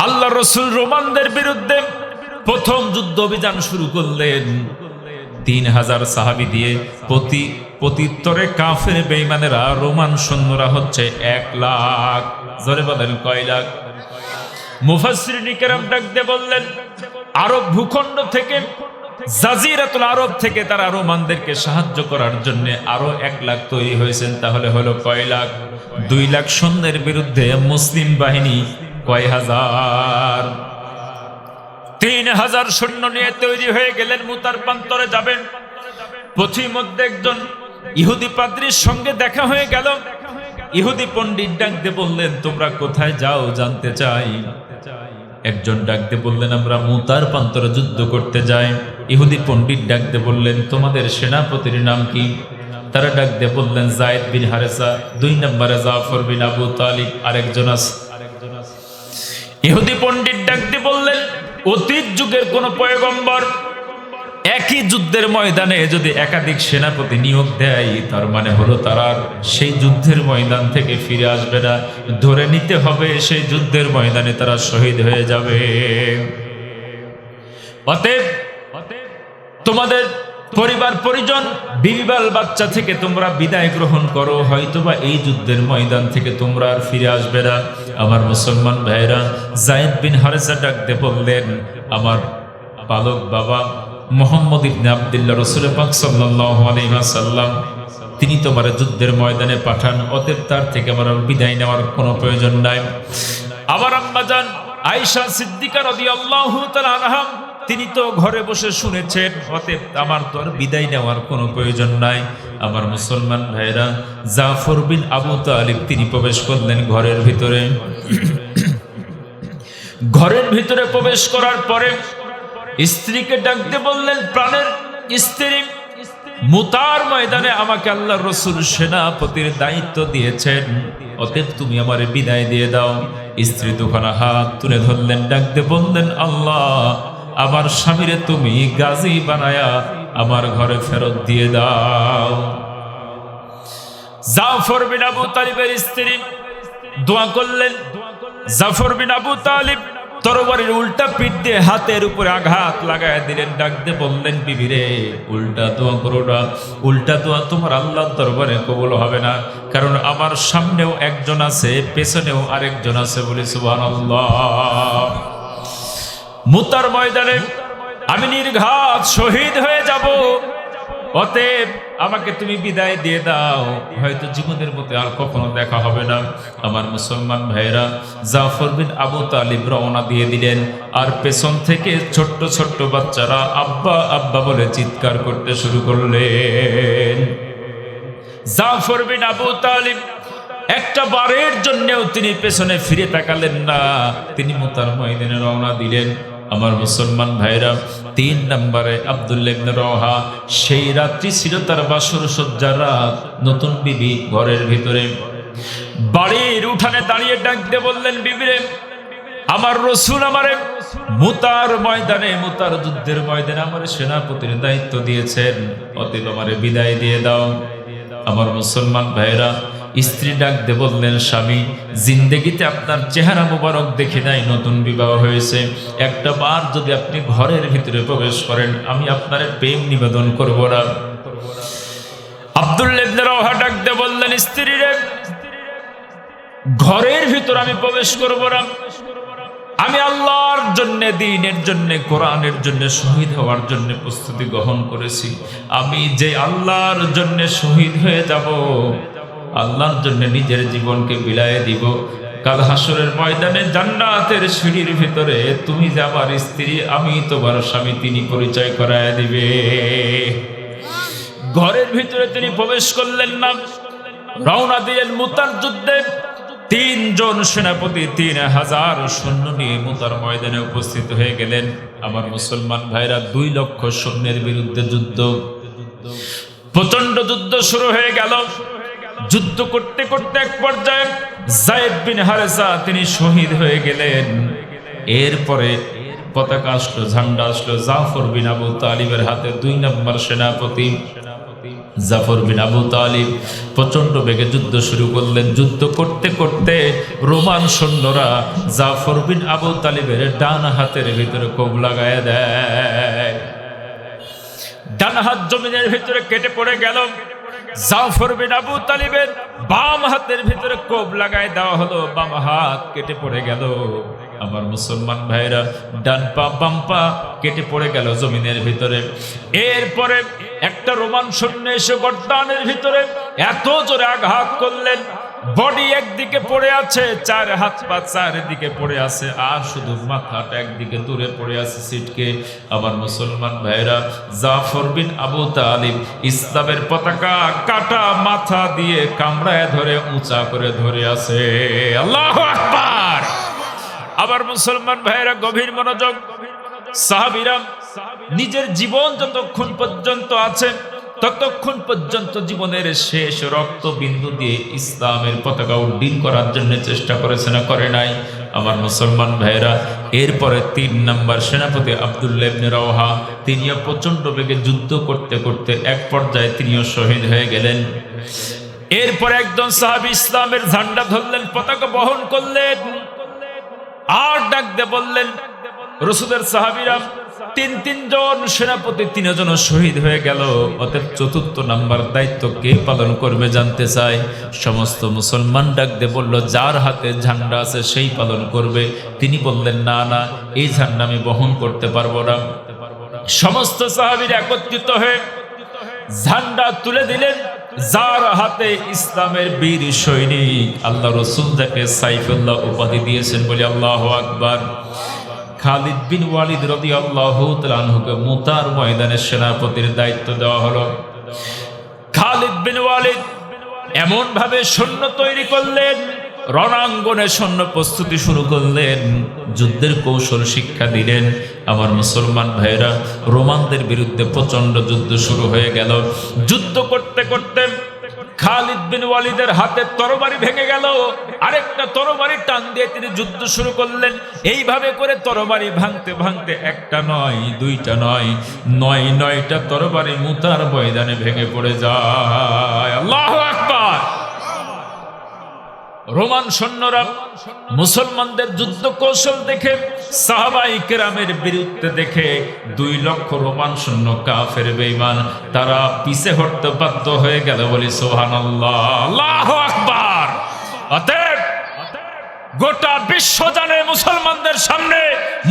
আল্লাহ রসুল রোমানদের বিরুদ্ধে প্রথম যুদ্ধ অভিযান শুরু করলেন 3000 সাহাবী দিয়ে। প্রত্যুত্তরে কাফের বেঈমানেরা, রোমান সৈন্যরা হচ্ছে 1 লাখ। জোরে বলেন, কয় লাখ? মুফাসসিরিন কিরাম ডাক দিয়ে বললেন, আরব ভূখণ্ড থেকে, জাজিরাতুল আরব থেকে তারা রোমানদেরকে সাহায্য করার জন্য আরো 1 লাখ তৈরি হয়েছেন। তাহলে হলো কয় লাখ? 2 লাখ সৈন্যের বিরুদ্ধে মুসলিম বাহিনী কয় হাজার? 3000 সৈন্য নিয়ে তৈরি হয়ে গেলেন, মুতার প্রান্তরে যাবেন। পথিমধ্যে একজন ইহুদি পাদ্রীর সঙ্গে দেখা হয়ে গেল। ইহুদি পণ্ডিত ডাক দিয়ে বললেন, তোমরা কোথায় যাও জানতে চাই। একজন ডাক দিয়ে বললেন, আমরা মুতার প্রান্তরে যুদ্ধ করতে যাই। ইহুদি পণ্ডিত ডাক দিয়ে বললেন, তোমাদের সেনাপতির নাম কি? তারা ডাক দিয়ে বললেন, যায়েদ বিন হারেসা। 2 নম্বরে জাফর বিন আবু তালিব, আরেকজন আছে। ইহুদি পণ্ডিত ডাক দিয়ে বললেন, অতীত যুগের কোন পয়গম্বর একই যুদ্ধের ময়দানে যদি একাধিক সেনাপতি নিয়োগ দেয়, তার মানে হলো তারা সেই যুদ্ধের ময়দান থেকে ফিরে আসবে না। ধরে নিতে হবে সেই যুদ্ধের ময়দানে তারা শহীদ হয়ে যাবে। অতএব তোমাদের পরিবার পরিজন, বিবিবাল বাচ্চা থেকে তোমরা বিদায় গ্রহণ করো, হয়তোবা এই যুদ্ধের ময়দান থেকে তোমরা আর ফিরে আসবে না। আমার মুসলমান ভাইরা, যায়েদ বিন হারেসা ডাকতে বললেন, আমার পালক বাবা মুহাম্মদ ইবনে আব্দুল্লাহ রাসূল পাক সাল্লাল্লাহু আলাইহি ওয়াসাল্লাম তিনি তোমার যুদ্ধের ময়দানে পাঠান, অতএব তার থেকে আমার বিদায় নেওয়ার কোনো প্রয়োজন নাই। আবার আম্মা জান আয়েশা সিদ্দিকা রাদিয়াল্লাহু তাআলা আনহা তিনি তো ঘরে বসে শুনেছেন, অতএব আমার তো আর বিদায় নেওয়ার কোনো প্রয়োজন নাই। আমার মুসলমান ভাইরা, জাফর বিন আবু তালিব তিনি প্রবেশ করলেন ঘরের ভিতরে। ঘরের ভিতরে প্রবেশ করার পরে স্ত্রীকে ডাকতে বললেন, প্রাণের স্ত্রী, মুতার ময়দানে আমাকে আল্লাহর রাসূল সেনাপতির দায়িত্ব দিয়েছেন, অতএব তুমি আমারে বিদায় দিয়ে দাও। স্ত্রী দুখানা হাত তুলে ধরলেন, ডাকতে বললেন, আল্লাহ আমার স্বামীরে তুমি গাজী বানায়া আমার ঘরে ফেরত দিয়ে দাও। জাফর বিন আবু তালিবের স্ত্রী দোয়া করলেন। জাফর বিন আবু তালিব তরবারির উল্টা পিঠ দিয়ে হাতের উপরে আঘাত লাগায় দিলেন, ডাকতে বললেন, বিবি রে, উল্টা দোয়া করো না, উল্টা দোয়া তোমার আল্লাহর দরবারে কবুল হবে না, কারণ আমার সামনেও একজন আছে, পেছনেও আরেকজন আছে, বলে সুবহানাল্লাহ। মুতার ময়দানে আমি নির্ঘাত শহীদ হয়ে যাব, অতএব আমাকে তুমি বিদায় দিয়ে দাও, হয়তো জীবনের মধ্যে আর কখনো দেখা হবে না। আমার মুসলমান ভাইরা, জাফর বিন আবু তালিব রওনা দিয়ে দিলেন, আর পেছন থেকে ছোট্ট ছোট্ট বাচ্চারা আব্বা আব্বা বলে চিৎকার করতে শুরু করলেন। জাফর বিন আবু তালিব একটা বারের জন্যও তিনি পেছনে ফিরে তাকালেন না, তিনি মুতার ময়দানে রওনা দিলেন। আমার মুসলমান ভাইরা, 3 নম্বরে আব্দুল্লাহ ইবনে রওহা, সেই রাত্রি ছিল তার বাসর সজ্জার রাত। নতুন বিবি ঘরের ভিতরে বাড়ির উঠানে দাঁড়িয়ে ডাকতে বললেন, বিবিরে, আমার রাসূল আমারে মুতার ময়দানে, মুতার যুদ্ধের ময়দানে আমার সেনাপতির দায়িত্ব দিয়েছেন, অতএব আমারে বিদায় দিয়ে দাও। আমার মুসলমান ভাইরা, স্ত্রী ডাকতে বললেন, স্বামী, জিন্দেগিতে আপনার চেহারা মোবারক দেখে নাই, নতুন বিবাহ হয়েছে, একটা বার যদি আপনি ঘরের ভিতরে প্রবেশ করেন, আমি আপনার প্রেম নিবেদন করব না। আব্দুল্লাহ ইবনে রওহা ডাকতে বললেন, স্ত্রী রে, ঘরের ভিতর আমি প্রবেশ করব না, আমি আল্লাহর জন্য, দ্বীনের জন্য, কোরআনের জন্য শহীদ হওয়ার জন্য প্রস্তুতি গ্রহণ করেছি। আমি যে আল্লাহর জন্য শহীদ হয়ে যাব, আল্লাহর জন্য নিজের জীবনকে বিলায়ে দিব, কাল হাসরের ময়দানে জান্নাতের সিঁড়ির ভিতরে তুমি যে আমার স্ত্রী, আমি তোমার স্বামী, তিনি পরিচয় করায় দিবে। ঘরের ভিতরে তিনি প্রবেশ করলেন না, রওনা দিলেন মুতার যুদ্ধে। 3 জন সেনাপতি 3000 সৈন্য নিয়ে মুতার ময়দানে উপস্থিত হয়ে গেলেন। আমার মুসলমান ভাইরা, 2 লক্ষ সৈন্যের বিরুদ্ধে যুদ্ধ, প্রচন্ড যুদ্ধ শুরু হয়ে গেল। যুদ্ধ করতে করতে এক পর্যায়ে যায়েদ বিন হারেসা তিনি শহীদ হয়ে গেলেন। এরপরে পতাকা আসলো, ঝান্ডা আসলো, জাফর বিন আবু তালিবের হাতে 2 নম্বর সেনাপতি। জাফর বিন আবু তালিব প্রচন্ড বেগে যুদ্ধ শুরু করলেন। যুদ্ধ করতে করতে রোমান সৈন্যরা জাফর বিন আবু তালিবের ডান হাতের ভিতরে কোপ লাগায় দেয়। ডান হাত জমিনের ভিতরে কেটে পড়ে গেল। জাফর বিন আবু তালিবের বাম হাতের ভিতরে কোপ লাগায় দেওয়া হলো, বাম হাত কেটে পড়ে গেল। আমার মুসলমান ভাইরা, ডান পা বাম পা কেটে পড়ে গেল জমিনের ভিতরে। এরপরে একটা রোমান সৈন্য এসে গর্দানের ভিতরে এত জোরে আঘাত করলেন, বডি একদিকে পড়ে আছে, 4 হাত পা চারিদিকে পড়ে আছে, আর শুধু মাথাটা একদিকে দূরে পড়ে আছে ছিটকে। আমার মুসলমান ভাইরা, জাফর বিন আবু তালিব ইসলামের পতাকা কাটা মাথা দিয়ে কামড়ায় ধরে উঁচা করে ধরে আছে। আল্লাহু আকবার। আবার মুসলমান ভাইরা, গভীর মনোযোগ। সাহাবীরা নিজের জীবন যতক্ষণ পর্যন্ত আছে, ততক্ষণ পর্যন্ত জীবনের শেষ রক্ত বিন্দু দিয়ে ইসলামের পতাকা উড্ডীন করার জন্য চেষ্টা করেছে না করে নাই? আমার মুসলমান ভাইরা, এরপরে 3 নম্বর সেনাপতি আব্দুল্লাহ ইবনে রওহা, তিনিও প্রচন্ড বেগে যুদ্ধ করতে করতে এক পর্যায়ে তিনিও শহীদ হয়ে গেলেন। এরপরে একজন সাহাবী ইসলামের ঝান্ডা ধরলেন, পতাকা বহন করলেন, আর ডাকতে বললেন। রাসূলের সাহাবীরা 3 জন সেনাপতি 3 জন শহীদ হয়ে গেল। অতএব 4th নাম্বার দায়িত্ব কে পালন করবে জানতে চাই। সমস্ত মুসলমান ডাকতে বলল, যার হাতে ঝান্ডা আছে সেই পালন করবে। তিনি বললেন, না না, এই ঝান্ডা আমি বহন করতে পারবো না। সমস্ত সাহাবীরা একত্রিত হয়ে ঝান্ডা তুলে দিলেন, যার হাতে ইসলামের বীর সৈনিক। আল্লাহ রাসূল যাকে সাইফুল্লাহ উপাধি দিয়েছেন বলে আল্লাহু আকবার। খালিদ বিন ওয়ালিদ রাদিয়াল্লাহু তাআলা আনহুকে মুতার ময়দানে সেনাপতির দায়িত্ব দেওয়া হলো। খালিদ বিন ওয়ালিদ এমন ভাবে সৈন্য তৈরি করলেন, রণাঙ্গনে সৈন্য প্রস্তুতি শুরু করলেন, যুদ্ধের কৌশল শিক্ষা দিলেন। আমার মুসলমান ভাইরা, রোমানদের বিরুদ্ধে প্রচন্ড যুদ্ধ শুরু হয়ে গেল। যুদ্ধ করতে করতে খালিদ বিন ওয়ালিদের হাতে তরবারি ভেঙে গেল, আরেকটা তরবারি টান দিয়ে তিনি যুদ্ধ শুরু করলেন। এইভাবে করে তরবারি ভাঙতে ভাঙতে একটা নয়, দুইটা নয়, নয়টা তরবারি মুতার ময়দানে ভেঙে পড়ে যায়। আল্লাহু আকবার। রোমান সৈন্যরা মুসলমানদের যুদ্ধ কৌশল দেখে, সাহাবায়ে কেরামের বিরুদ্ধে দেখে 2 লক্ষ রোমান সৈন্য কাফের বেঈমান, তারা পিছে হটতে বাধ্য হয়ে গেল। বলি সুবহানাল্লাহ, আল্লাহু আকবার। অতএব গোটা বিশ্ব জানে মুসলমানদের সামনে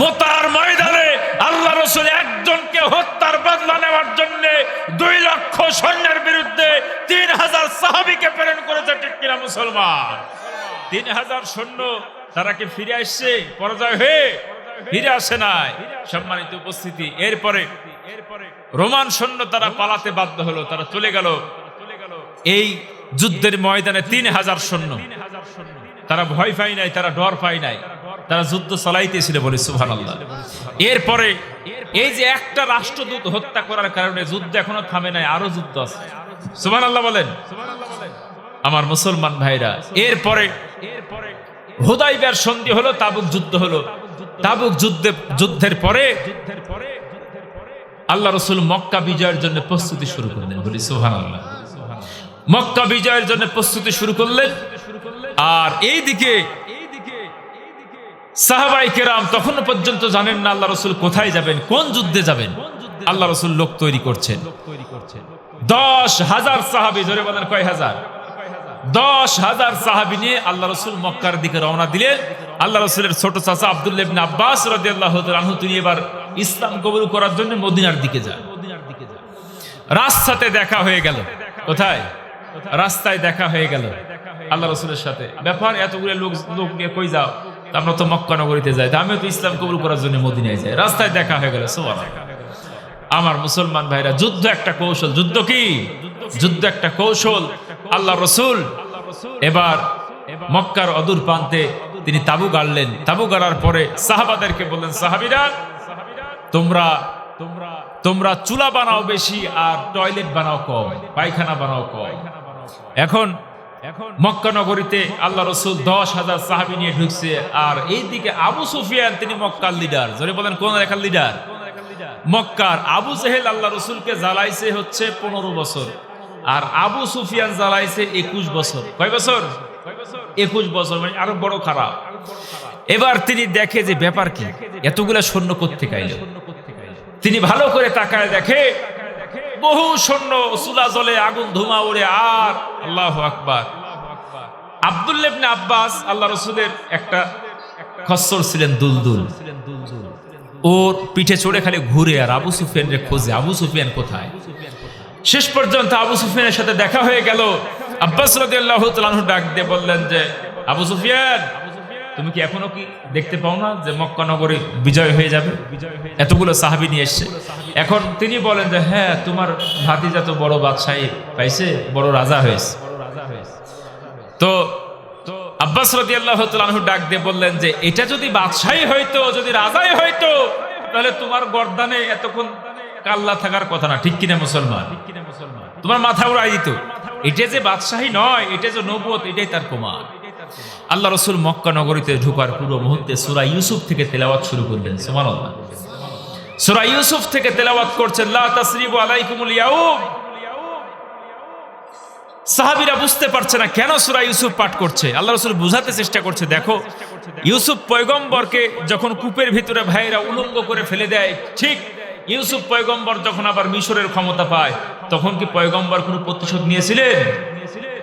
মুতার ময়দানে আল্লাহ রাসূল একজনকে হত্যার বদলা নেওয়ার জন্য 2 লক্ষ সৈন্যের বিরুদ্ধে 3000 সাহাবীকে প্রেরণ করেছে। ঠিক কিনা মুসলমান? 3000 সৈন্য, তারা কি ফিরে আসছে? পরাজয় হয়ে ফিরে আসে নাই। সম্মানিত উপস্থিতি, এরপরে রোমান সৈন্য তারা পালাতে বাধ্য হলো, তারা চলে গেল এই যুদ্ধের ময়দানে। 3000 সৈন্য, তারা ভয় পায় নাই, তারা ডর পায় নাই, তারা যুদ্ধ চালাইতেছিল। বলি সুবহানাল্লাহ। এরপরে এই যে একটা রাষ্ট্রদূত হত্যা করার কারণে যুদ্ধ এখনো থামে নাই, আরো যুদ্ধ আছে। সুবহানাল্লাহ বলেন আমার মুসলমান ভাইরা। এরপরে হুদাইবিয়ার সন্ধি হলো, তাবুক যুদ্ধ হলো। তাবুক যুদ্ধের পরে আল্লাহ রাসূল মক্কা বিজয়ের জন্য প্রস্তুতি শুরু করলেন। বলি সুবহানাল্লাহ। মক্কা বিজয়ের জন্য প্রস্তুতি শুরু করলেন। আর এইদিকে সাহাবায়ে কেরাম তখনও পর্যন্ত জানেন না আল্লাহ রাসূল কোথায় যাবেন, কোন যুদ্ধে যাবেন। আল্লাহ রাসূল লোক তৈরি করছেন। 10,000 সাহাবী, জোরে বলেন কয় হাজার? 10,000 সাহাবী নিয়ে আল্লাহ রাসূল মক্কার দিকে রওনা দিলেন। আল্লাহ রাসূলের ছোট চাচা আব্দুল্লাহ ইবনে আব্বাস রাদিয়াল্লাহু তাআলা আনহু তিনি এবার ইসলাম কবুল করার জন্য মদিনার দিকে যান। রাস্তাতে দেখা হয়ে গেল। কোথায়? রাস্তায় দেখা হয়ে গেল আল্লাহ রাসূলের সাথে। ব্যাপার, এতগুলো লোক নিয়ে কই যাও? আমরা তো মক্কা নগরীতে যাই, আমিও তো ইসলাম কবুল করার জন্য মদিনায় যাই। রাস্তায় দেখা হয়ে গেল। সুবহানাল্লাহ। আমার মুসলমান ভাইরা, যুদ্ধ একটা কৌশল। যুদ্ধ কি? যুদ্ধ একটা কৌশল। আল্লাহ রাসূল এবার মক্কার অদূর প্রান্তে তিনি তাবু গাড়লেন। তাবু গাড়ার পরে সাহাবাদেরকে বললেন, সাহাবীরা তোমরা চুলা বানাও বেশি আর টয়লেট বানাও কম, পায়খানা বানাও কম। এখন মক্কা নগরীতে আল্লাহ রাসূল 10,000 সাহাবী নিয়ে ঢুকছে। আর এইদিকে আবু সুফিয়ান, তিনি মক্কার লিডার। জোরে বলেন কোন এলাকার লিডার? মক্কার। আবু জেহেল আল্লাহ রাসূলকে জ্বালাইছে হচ্ছে 15 বছর, আর আবু সুফিয়ান জ্বালাইছে 21 বছর। কয় বছর? 21 বছর, মানে আরো বড় খারাপ। এবার তিনি দেখে যে ব্যাপার কি, এতগুলা সৈন্য কোত্থেকে আইলো। তিনি ভালো করে তাকায় দেখে বহু সৈন্য, চুলা জ্বলে, আগুন ধোঁয়া ওড়ে। আর আল্লাহু আকবার। আব্দুল্লাহ ইবনে আব্বাস আল্লাহ রাসূলের একটা খচ্চর ছিলেন, দুলদুল। ওর পিঠে চড়ে খালি ঘুরে আর আবু সুফিয়ানের খোঁজে, আবু সুফিয়ান কোথায়। শেষ পর্যন্ত আবু সুফিয়ানের সাথে দেখা হয়ে গেল। আব্বাস রাদিয়াল্লাহু তাআলা আনহু ডাক দিয়ে বললেন যে, আবু সুফিয়ান, তুমি কি এখনো কি দেখতে পাও না যে মক্কা নগরী বিজয় হয়ে যাবে? এতগুলো সাহাবী নিয়ে এসছে। এখন তিনি বলেন যে, হ্যাঁ, তোমার ভাতিজা তো বড় বাদশাহী পাইছে, বড় রাজা হয়েছে। তো আব্বাস রাদিয়াল্লাহু তাআলা আনহু ডাক দিয়ে বললেন যে, এটা যদি বাদশাহী হইতো, যদি রাজাই হইতো, তাহলে তোমার গর্দানে এতক্ষণ কাল্লা থাকার কথা না। ঠিক কিনা মুসলমান? তোমার মাথা উড়াই দিত। এটা যে বাদশাহী নয়, এটা যে নবুয়ত, এটাই তার প্রমাণ। আল্লাহ রাসূল মক্কা নগরীতে ঢোকার পূর্ব মুহূর্তে সূরা ইউসুফ থেকে তেলাওয়াত শুরু করলেন। সুবহানাল্লাহ। সূরা ইউসুফ থেকে তেলাওয়াত করছেন, লা তাসরিবু আলাইকুমুল ইয়াউম। সাহাবীরা বুঝতে পারছে না কেন সূরা ইউসুফ পাঠ করছে। আল্লাহ রাসূল বুঝাতে চেষ্টা করছে, দেখো, ইউসুফ পয়গম্বরকে যখন কূপের ভিতরে ভাইরা উলঙ্গ করে ফেলে দেয়, ঠিক ইউসুফ পয়গম্বর যখন আবার মিশরের ক্ষমতা পায়, তখন কি পয়গম্বর কোনো প্রতিশোধ নিয়েছিলেন?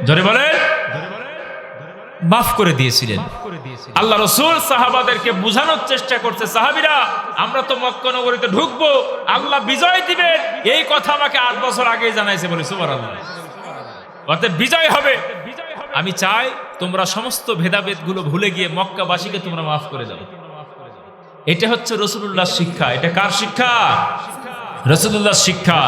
জোরে বলেন। মাফ করে দিয়েছিলেন। আল্লাহ রাসূল সাহাবাদেরকে বোঝানোর চেষ্টা করছে, সাহাবীরা আমরা তো মক্কা নগরীতে ঢুকবো, আল্লাহ বিজয় দিবেন, এই কথা আমাকে 8 বছর আগেই জানাইছে, বলে সুবহানাল্লাহ। অর্থাৎ বিজয় হবে। আমি চাই তোমরা সমস্ত ভেদাভেদগুলো ভুলে গিয়ে মক্কাবাসীকে তোমরা মাফ করে দাও। এটা হচ্ছে রাসূলুল্লাহর শিক্ষা। এটা কার শিক্ষা? রাসূলুল্লাহর শিক্ষা।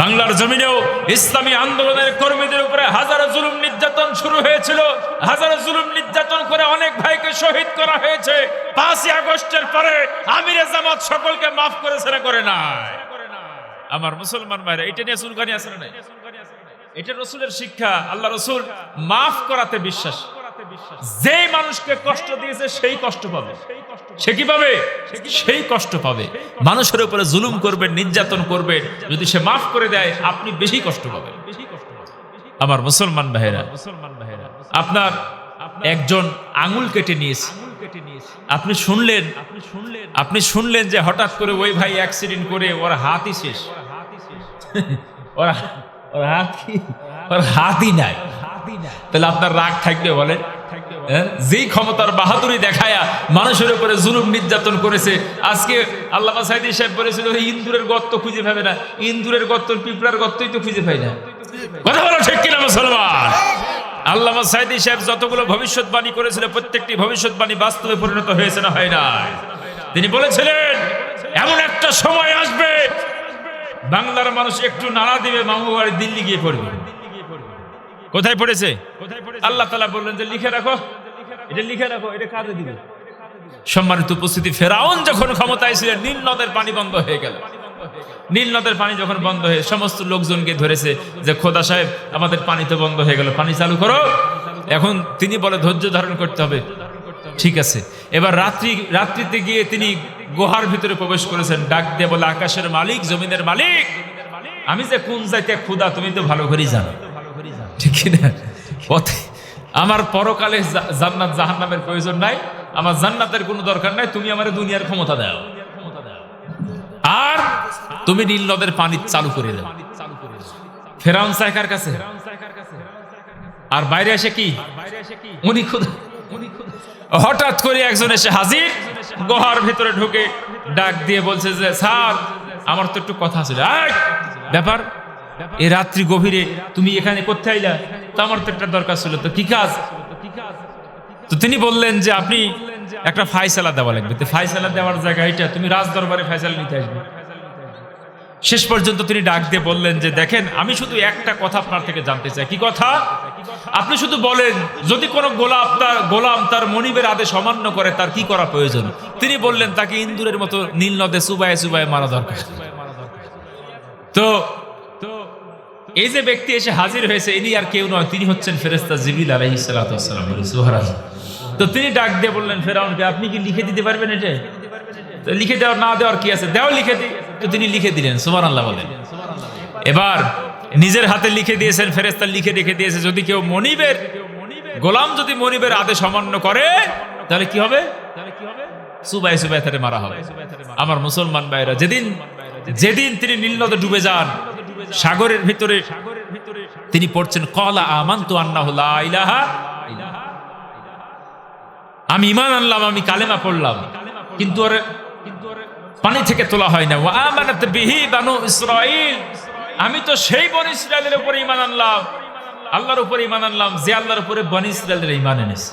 বাংলার জমিনেও ইসলামী আন্দোলনের কর্মীদের উপরে হাজারো জুলুম নির্যাতন শুরু হয়েছিল, হাজারো জুলুম নির্যাতন করে অনেক ভাইকে শহীদ করা হয়েছে। 5ই আগস্টের পরে আমিরে জামাত সকলকে মাফ করেছে না করে নাই? আমার মুসলমান ভাইরা, এটা নিয়ে চুলকানি আছে না? এটা রাসূলের শিক্ষা। আল্লাহ রাসূল মাফ করাতে বিশ্বাস। যে মানুষকে কষ্ট দিয়েছে সেই কষ্ট পাবে। সে কি পাবে? সেই কষ্ট পাবে। মানুষের উপরে জুলুম করবেন, নির্যাতন করবেন, যদি সে মাফ করে দেয় আপনি বেশি কষ্ট পাবেন। আমার মুসলমান ভাইরা, আপনার একজন আঙুল কেটে নিয়েছে, আপনি শুনলেন যে হঠাৎ করে ওই ভাই অ্যাক্সিডেন্ট করে ওর হাতই শেষ, ওর হাতই নাই, তাহলে আপনার রাগ থাকবে বলেন? যেই ক্ষমতার বাহাদুরি দেখায়া মানুষের উপরে জুলুম নির্যাতন করেছে। আজকে আল্লামা সাঈদী সাহেব বলেছিল ইন্দুরের গর্ত খুঁজে পাবে না, ইন্দুরের গর্ত পিঁপড়ার গর্তই তো খুঁজে পাই না। কথা বলো ঠিক কিনা মুসলমান? আল্লামা সাঈদী সাহেব যতগুলো ভবিষ্যৎবাণী করেছিল প্রত্যেকটি ভবিষ্যৎবাণী বাস্তবে পরিণত হয়েছে না হয় না? তিনি বলেছিলেন এমন একটা সময় আসবে বাংলার মানুষ একটু নাড়া দিবে, মামু বাড়ি দিল্লি গিয়ে পড়বে। কোথায় পড়েছে? আল্লাহ তাআলা বললেন যে লিখে রাখো, এটা লিখে রাখো, এটা কাজে দিবে। সম্মানিত উপস্থিতি, ফেরাউন যখন ক্ষমতায় ছিলেন নীল নদের পানি বন্ধ হয়ে গেল। নীল নদের পানি যখন বন্ধ হয়ে সমস্ত লোকজনকে ধরেছে যে খোদা সাহেব আমাদের পানি তো বন্ধ হয়ে গেল, পানি চালু করো। এখন তিনি বলে ধৈর্য ধারণ করতে হবে। ঠিক আছে, এবার রাত্রিতে গিয়ে তিনি গুহার ভিতরে প্রবেশ করেছেন, ডাক দিয়ে বলে আকাশের মালিক, জমিনের মালিক, আমি যে কোন যাইতে খোদা তুমি তো ভালো করেই জানো, ঠিক না? আমার পরকালে জান্নাত জাহান্নামের প্রয়োজন নাই, আমার জান্নাতের কোনো দরকার নাই, তুমি আমার দুনিয়ার ক্ষমতা দাও আর তুমি নীল নদের পানি চালু করে দাও। ফেরাউন সাইকার কাছে, আর বাইরে এসে কি উনি খোদা। হঠাৎ করে একজন এসে হাজির, গুহার ভিতরে ঢুকে ডাক দিয়ে বলছে যে স্যার আমার তো একটু কথা ছিল। ব্যাপার এই রাত্রি গভীরে তুমি এখানে করতে আইলা? তো আমার তো একটা দরকার ছিল। তো কি কাজ? তো তিনি বললেন যে আপনি একটা ফায়সালা দেওয়া লাগবে। তো ফায়সালা দেওয়ার জায়গা এটা, তুমি রাজ দরবারে ফায়সালা নিতে আসবে। শেষ পর্যন্ত তিনি ডাক দিয়ে বললেন যে দেখেন আমি শুধু একটা কথা আপনার থেকে জানতে চাই। কি কথা? আপনি শুধু বলেন যদি কোনো গোলাম তার মনিবের আদেশ অমান্য করে তার কি করা প্রয়োজন? তিনি বললেন তাকে ইন্দুরের মতো নীল নদে চুবায়ে চুবায়ে মারা দরকার। তো এই যে ব্যক্তি এসে হাজির হয়েছে ইনি আর কেউ নয়, তিনি হচ্ছেন ফেরেশতা জিবরিল আলাইহিস সালাতু ওয়াস সালাম। সুবহানাল্লাহ। তো তিনি ডাক দিয়ে বললেন ফেরাউনকে আপনি কি লিখে দিতে পারবেন এটা? তো লিখে দেওয়ার না দেওয়ার কি আছে, দেও লিখে দিই। তো তিনি লিখে দিলেন। সুবহানাল্লাহ বলেন। এবার নিজের হাতে লিখে দিয়েছেন, ফেরেশতা লিখে রেখে দিয়েছে যদি কেউ গোলাম যদি মনিবের আদেশ অমান্য করে তাহলে কি হবে? চুবায়ে চুবায়ে তাকে মারা হবে। আমার মুসলমান ভাইরা, যেদিন তিনি নীল নদে ডুবে যান, সাগরের ভিতরে তিনি পড়ছেন ক্বালা আমানতু আন্নাহু লা ইলাহা, আমি ঈমান আনলাম, আমি কালেমা পড়লাম, কিন্তু পানি থেকে তোলা হয় না। ওয়া আমানাত বিহি বানু ইসরাঈল, আমি তো সেই বনি ইসরাইলের উপরে ঈমান আনলাম, আল্লাহর উপরে ঈমান আনলাম যে আল্লাহর উপরে বনি ইসরাইলের ঈমান এনেছে।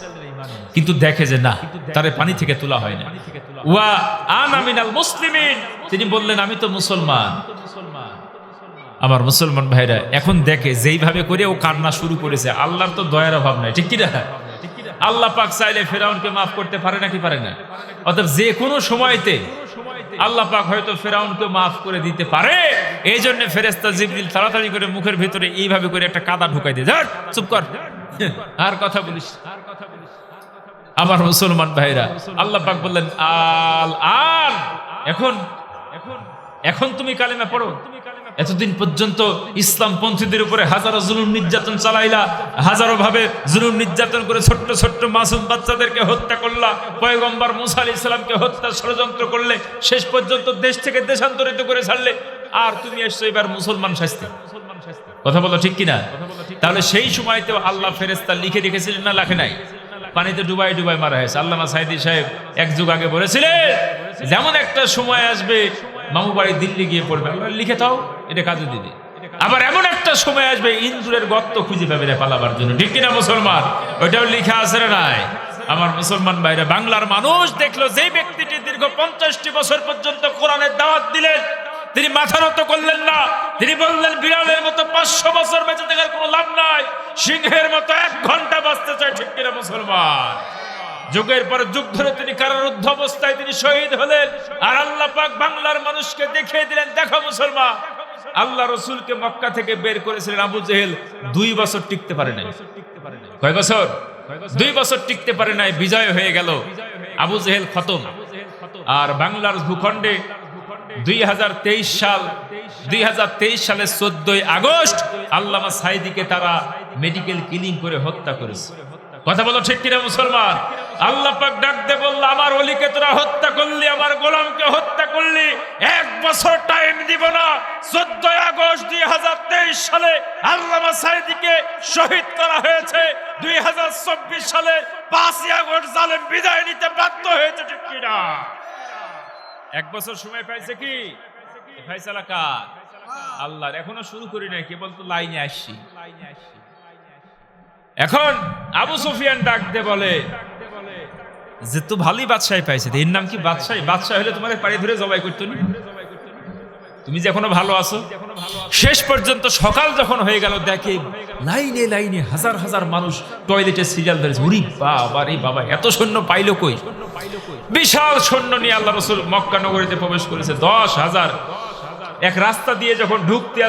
কিন্তু দেখে যে না, তারে পানি থেকে তোলা হয় না। ওয়া আনা মিনাল মুসলিমিন, তিনি বললেন আমি তো মুসলমান। আমার মুসলমান ভাইরা, এখন দেখে যেইভাবে করে ও কান্না শুরু করেছে, আল্লাহর তো দয়ার অভাব নাই, ঠিক কি না? আল্লাহ পাক চাইলে ফেরাউনকে মাফ করতে পারে নাকি পারে না? অর্থাৎ যে কোনো সময়তে আল্লাহ পাক হয়তো ফেরাউনকে মাফ করে দিতে পারে। এই জন্য ফেরেশতা জিবরিল তাড়াতাড়ি করে মুখের ভিতরে এইভাবে করে একটা কাদা ঢুকাই দিয়ে, যা চুপ কর, আর কথা বলিস। আমার মুসলমান ভাইরা, আল্লাহ পাক বললেন আল এখন তুমি কালেমা পড়ো। এতদিন পর্যন্ত ইসলাম পন্থীদের উপরে হাজারো জুলুম নির্যাতন চালাইলা, হাজারো ভাবে জুলুম নির্যাতন করে ছোট্ট ছোট্ট মাসুম বাচ্চাদেরকে হত্যা করলা, পয়গম্বর মুসা আলাইহিস সালামকে হত্যা ষড়যন্ত্র করলে, শেষ পর্যন্ত দেশ থেকে দেশান্তরিত করে ছাড়লে, আর তুমি এসছো এবার মুসলমান শাস্তি। কথা বলো ঠিক কিনা? তাহলে সেই সময়তেও আল্লাহ ফেরেশতা লিখে রেখেছিলেন না লেখে নাই? পানিতে ডুবাই ডুবাই মারা হয়েছে। আল্লামা সাঈদী সাহেব এক যুগ আগে বলেছিলেন যেমন একটা সময় আসবে মামু বাড়ি দিল্লি গিয়ে পড়বে, লিখে তাও এটা কাজে দিবে। আবার এমন একটা সময় আসবে ইন্দুরের গর্ত খুঁজে পাবে না পালাবার জন্য, ঠিক কিনা মুসলমান? ওইটাও লিখা আছে না নাই? আমার মুসলমান ভাইরা, বাংলার মানুষ দেখলো যে ব্যক্তিটি দীর্ঘ 50টি বছর পর্যন্ত কোরআনের দাওয়াত দিলেন, তিনি মাথা নত করলেন না। তিনি বললেন বিড়ালের মতো 500 বছর বেঁচে থাকার কোনো লাভ নাই, সিংহের মতো 1 ঘন্টা বাঁচতে চাই, ঠিক কিনা মুসলমান? যুগের পর যুগ ধরে তিনি কারারুদ্ধ অবস্থায় তিনি শহীদ হলেন। আর আল্লাহ পাক বাংলার মানুষকে দেখিয়ে দিলেন, দেখো মুসলমান, আল্লাহ রসুলকে মক্কা থেকে বের করেছিলেন আবু জেহেল, 2 বছর টিকতে পারে নাই। কয় বছর? 2 বছর টিকতে পারে নাই, বিজয় হয়ে গেল, আবু জেহেল খতম। আর বাংলার ভূখণ্ডে 2023 সালের 14ই আগস্ট আল্লামা সাঈদীকে তারা মেডিকেল কিলিং করে হত্যা করেছে। কথা বলো ঠিক কিনা মুসলমান? আল্লাহ পাক ডাক দিয়ে বলল, আমার ওলিকে তোরা হত্যা করলি, আমার গোলামকে হত্যা করলি, 1 বছর টাইম দিব না। 14 আগস্ট 2023 সালে আল্লামা সাঈদীকে শহীদ করা হয়েছে। 2024 সালে 5 আগস্ট জালেম বিদায় নিতে বাধ্য হয়েছে, ঠিক কিনা? 1 বছর সময় পাইছে কি? ফয়সালা কার? আল্লাহর। এখনো শুরু করি নাই, কেবল তো লাইনে আসছি। এখন আবু সুফিয়ান ডাক দে বলে যে তো ভালোই বাদশাহ পাইছে, এর নাম কি বাদশাহ? বাদশাহ হলে তোমার পাড়ি ধরে জবাই করতো না? তুমি যে এখনো ভালো আছো। শেষ পর্যন্ত সকাল যখন হয়ে গেল, দেখে লাইনে লাইনে হাজার হাজার মানুষ টয়লেটে সিরিয়াল ধরেছে। উরি বাবা রে বাবা, এত সৈন্য পাইলো কই? বিশাল সৈন্য নিয়ে আল্লাহ রাসূল মক্কা নগরীতে প্রবেশ করেছে, 10,000। এক রাস্তা দিয়ে যখন ঢুকতে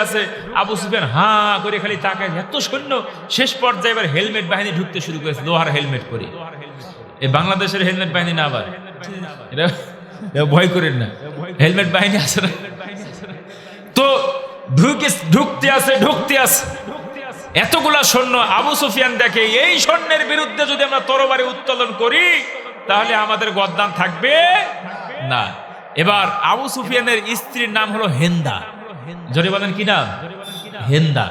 আছে, আবু সুফিয়ান হাঁ করে খালি তাকায়, এত সৈন্য। শেষ পর্যায়ে এবার হেলমেট বাহিনী ঢুকতে শুরু করেছে, লোহার হেলমেট পরে। এই বাংলাদেশের হেলমেট বাহিনী না, আবার এটা ভয় করেন না, হেলমেট বাহিনী আছে না। তো ঢুকতে আছে, এতগুলা সৈন্য। আবু সুফিয়ান দেখে এই সৈন্যের বিরুদ্ধে যদি আমরা তরবারি উত্তোলন করি তাহলে আমাদের গদ্দান থাকবে না। এবার আবু সুফিয়ানের স্ত্রীর নাম হলো হেন্দা। জোরে বলেন কি নাম? হেন্দা।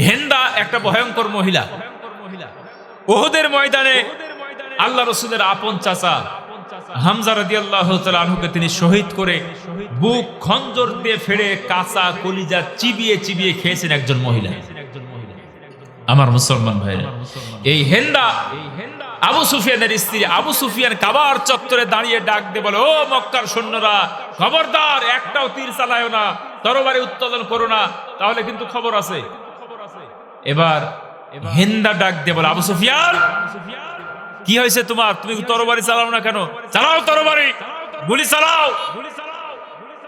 হেন্দা একটা ভয়ঙ্কর মহিলা। উহুদের ময়দানে আল্লাহ রাসূলের আপন চাচা হামজা রাদিয়াল্লাহু তাআলা আনহুকে তিনি শহীদ করে বুক খঞ্জর দিয়ে ফেড়ে কাঁচা কলিজা চিবিয়ে চিবিয়ে খেয়েছেন একজন মহিলা। আমার মুসলমান ভাইরা, এই হেন্দা আবু সুফিয়ানের স্ত্রী। আবু সুফিয়ান কাবার চত্বরে দাঁড়িয়ে ডাক দিয়ে বলে, ও মক্কার সৈন্যরা, খবরদার, একটাও তীর চালায়ো না, তরবারি উত্তোলন করো না, তাহলে কিন্তু খবর আছে। এবার হেন্দা ডাক দিয়ে বলে, আবু সুফিয়ান কি হয়েছে তোমার? তুমি তরবারি চালাও না কেন? চালাও তরবারি, গুলি চালাও।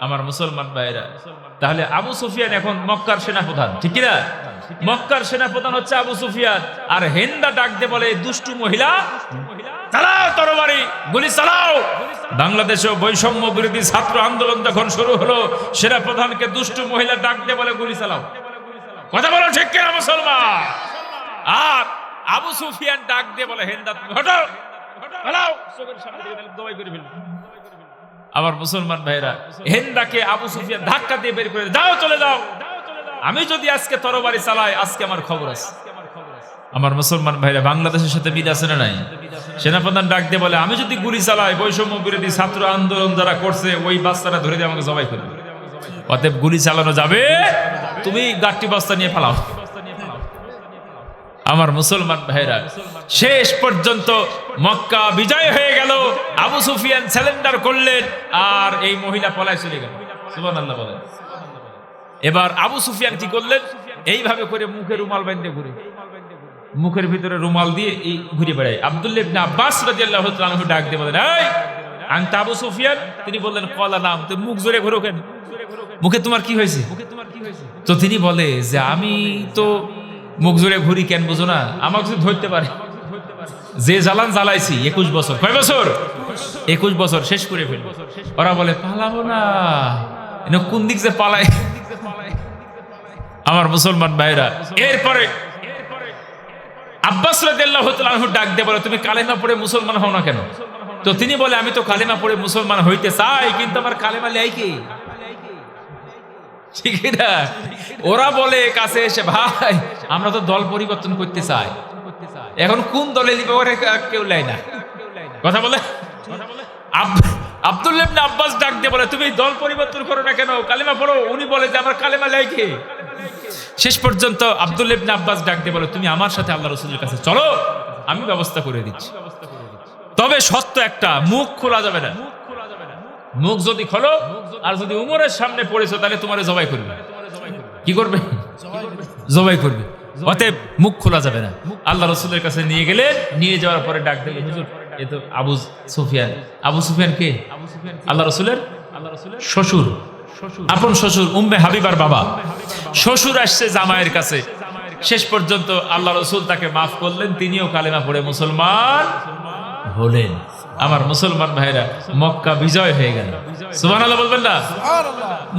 আমার মুসলমান ভাইরা, তাহলে আবু সুফিয়ান এখন মক্কার সেনাপ্রধান, ঠিক কিনা? মক্কার সেনাপ্রধান হচ্ছে আবু সুফিয়ান। আর হেন্দা ডাক দিয়ে বলে, দুষ্টু মহিলা, চালাও তরবারি, গুলি চালাও। বাংলাদেশে বৈষম্য বিরোধী ছাত্র আন্দোলন যখন শুরু হলো, সেনাপ্রধানকে দুষ্টু মহিলা ডাক দিয়ে বলে, গুলি চালাও। কথা বলো ঠিক কিনা মুসলমান? আর আবু সুফিয়ান ডাক দিয়ে বলে, হেন্দা তুমি হটো, চালাও, চোখের সামনে থেকে দবাই করে ফেলবে। আমার মুসলমান ভাইরা, হেন্দাকে আবু সুফিয়ান ধাক্কা দিয়ে বের করে, যাও চলে যাও, আমি যদি আজকে তরবারি চালাই আজকে আমার খবর আছে। আমার মুসলমান ভাইরা, বাংলাদেশের সাথে মিল আছে না নাই? সেনাপ্রধান ডাক দিয়ে বলে, আমি যদি গুলি চালাই বৈষম্য বিরোধী ছাত্র আন্দোলন যারা করছে ওই বাচ্চারা ধরে দিয়ে আমাকে জবাই করবে। অতএব গুলি চালানো যাবে, তুমি গাট্টি বস্তা নিয়ে পালাও। আমার মুসলমান ভাইরা, শেষ পর্যন্ত মক্কা বিজয় হয়ে গেল, আবু সুফিয়ান সারেন্ডার করলেন, আর এই মহিলা পলায় চলে গেল। সুবহানাল্লাহ বলেন। এবার আবু সুফিয়ান কি করলেন? এইভাবে করে মুখে রুমাল বাঁধে ঘুরে, মুখের ভিতরে রুমাল দিয়ে এই ঘুরে বেড়ায়। আব্দুল্লাহ ইবনে আব্বাস রাদিয়াল্লাহু তাআলা আনহু ডাক দিয়ে বলেন, এই আনতা আবু সুফিয়ান? তিনি বললেন, ক্বালা নাম। তুমি মুখ জোরে ঘুরো কেন? মুখে তোমার কি হয়েছে? তো তিনি বলে যে, আমি তো মুখ জোরে ঘুরি কেন বুঝো না? আমাকে যদি ধরতে পারে, যে জ্বালান জ্বালাইছি 21 বছর। কয় বছর? 21 বছর শেষ করে ফেলবো। ওরা বলে, পালাবো না, কোন দিক যে পালায়। আমার মুসলমান ভাইরা, এরপরে আব্বাস রাদিয়াল্লাহু তাআলা আনহু ডাক দিয়ে বলে, তুমি কালেমা পড়ে মুসলমান হও না কেন? তো তিনি বলে, আমি তো কালেমা পড়ে মুসলমান হইতে চাই, কিন্তু আমার কালেমা লাই কি? ঠিক না? ওরা বলে কাছে এসে, ভাই আমরা তো দল পরিবর্তন করতে চাই। এখন কোন দলে নিবে ওরে কেউ লাই না, কথা বলে। আব্দুল্লাহ ইবনে আব্বাস ডাক দিয়ে বলে, তুমি দল পরিবর্তন করো না কেন, কালেমা পড়ো। উনি বলে যে আমার কালেমা লাইকে। শেষ পর্যন্ত আব্দুল্লাহ ইবনে আব্বাস ডাক দিয়ে বলে, তুমি আমার সাথে আল্লাহ রাসূলের কাছে চলো, আমি ব্যবস্থা করে দিচ্ছি। তবে সত্য একটা, মুখ খোলা যাবে না। মুখ যদি খোলো আর যদি উমরের সামনে পড়েছো তাহলে তোমারে জবাই করবে। কি করবে? জবাই করবে। অতএব মুখ খোলা যাবে না। আল্লাহ রাসূলের কাছে নিয়ে গেলে, নিয়ে যাওয়ার পরে ডাক দিলেন, হুজুর এ তো আবু সুফিয়ান। আবু সুফিয়ান কে? আল্লাহ রাসূলের শ্বশুর, আপন শ্বশুর, উম্মে হাবিবার বাবা। শ্বশুর আসছে জামাইয়ের কাছে। শেষ পর্যন্ত আল্লাহ রাসূল তাকে মাফ করলেন, তিনিও কালেমা পড়ে মুসলমান হলেন। আমার মুসলমান ভাইরা, মক্কা বিজয় হয়ে গেল। সুবহানাল্লাহ বলবেন না?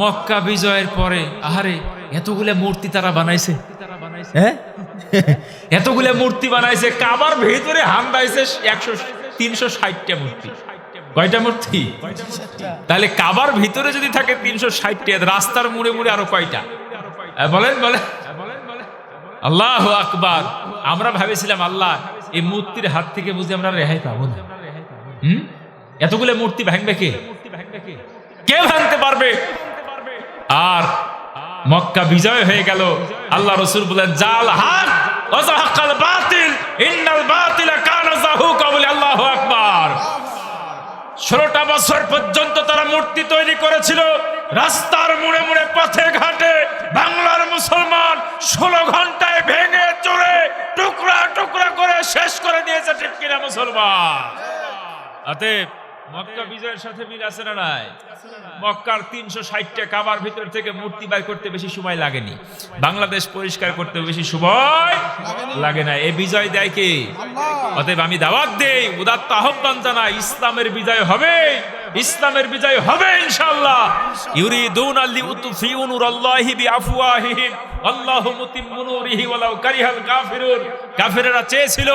মক্কা বিজয়ের পরে আহারে এতগুলা মূর্তি তারা বানাইছে, হ্যাঁ এতগুলা মূর্তি বানাইছে। কাবার ভেতরে হামদাইছে 360টা মূর্তি। কয়টা মূর্তি? তাহলে কাবার ভিতরে যদি থাকে 360টা, রাস্তার মুড়ে মুড়ে আরো কয়টা? বলেন বলেন। আল্লাহু আকবার। আমরা ভাবেছিলাম আল্লাহ এই মূর্তির হাত থেকে বুঝি আমরা রেহাই পাবো না। এতগুলো মূর্তি ভাঙবে কে? কে ভাঙতে পারবে? আর মক্কা বিজয় হয়ে গেল। আল্লাহ রাসূল বলেন, জাল হক ওয়া যাহাকাল বাতিল ইন্নাল বাতিলা কানা যাহুকা। বলে আল্লাহু আকবার। 16টা বছর পর্যন্ত তারা মূর্তি তৈরি করেছিল, রাস্তার মুড়ে মুড়ে, পথে ঘাটে। বাংলার মুসলমান 16 ঘন্টায় ভেঙে চড়ে টুকরা টুকরা করে শেষ করে দিয়েছে, ঠিক কিনা মুসলমান? অতএব মক্কা বিজয়ের সাথে মিল আছে না নাই? মক্কার 360টা কাবার ভিতর থেকে মূর্তি বাই করতে বেশি সময় লাগেনি, বাংলাদেশ পরিষ্কার করতে বেশি সময় লাগে না। এই বিজয় দেয় কে? অতএব আমি দাওয়াত দেই, উদাত্ত আহ্বান জানাই, ইসলামের বিজয় হবে, ইসলামের বিজয় হবে ইনশাআল্লাহ। ইউরিদুনা লিউতফিউ নূরাল্লাহি বিআফওয়াহিহিম আল্লাহু মুতিম্মু নূরিহি ওয়ালাউ কারিহাল কাফিরুন। কাফিররা চেয়েছিল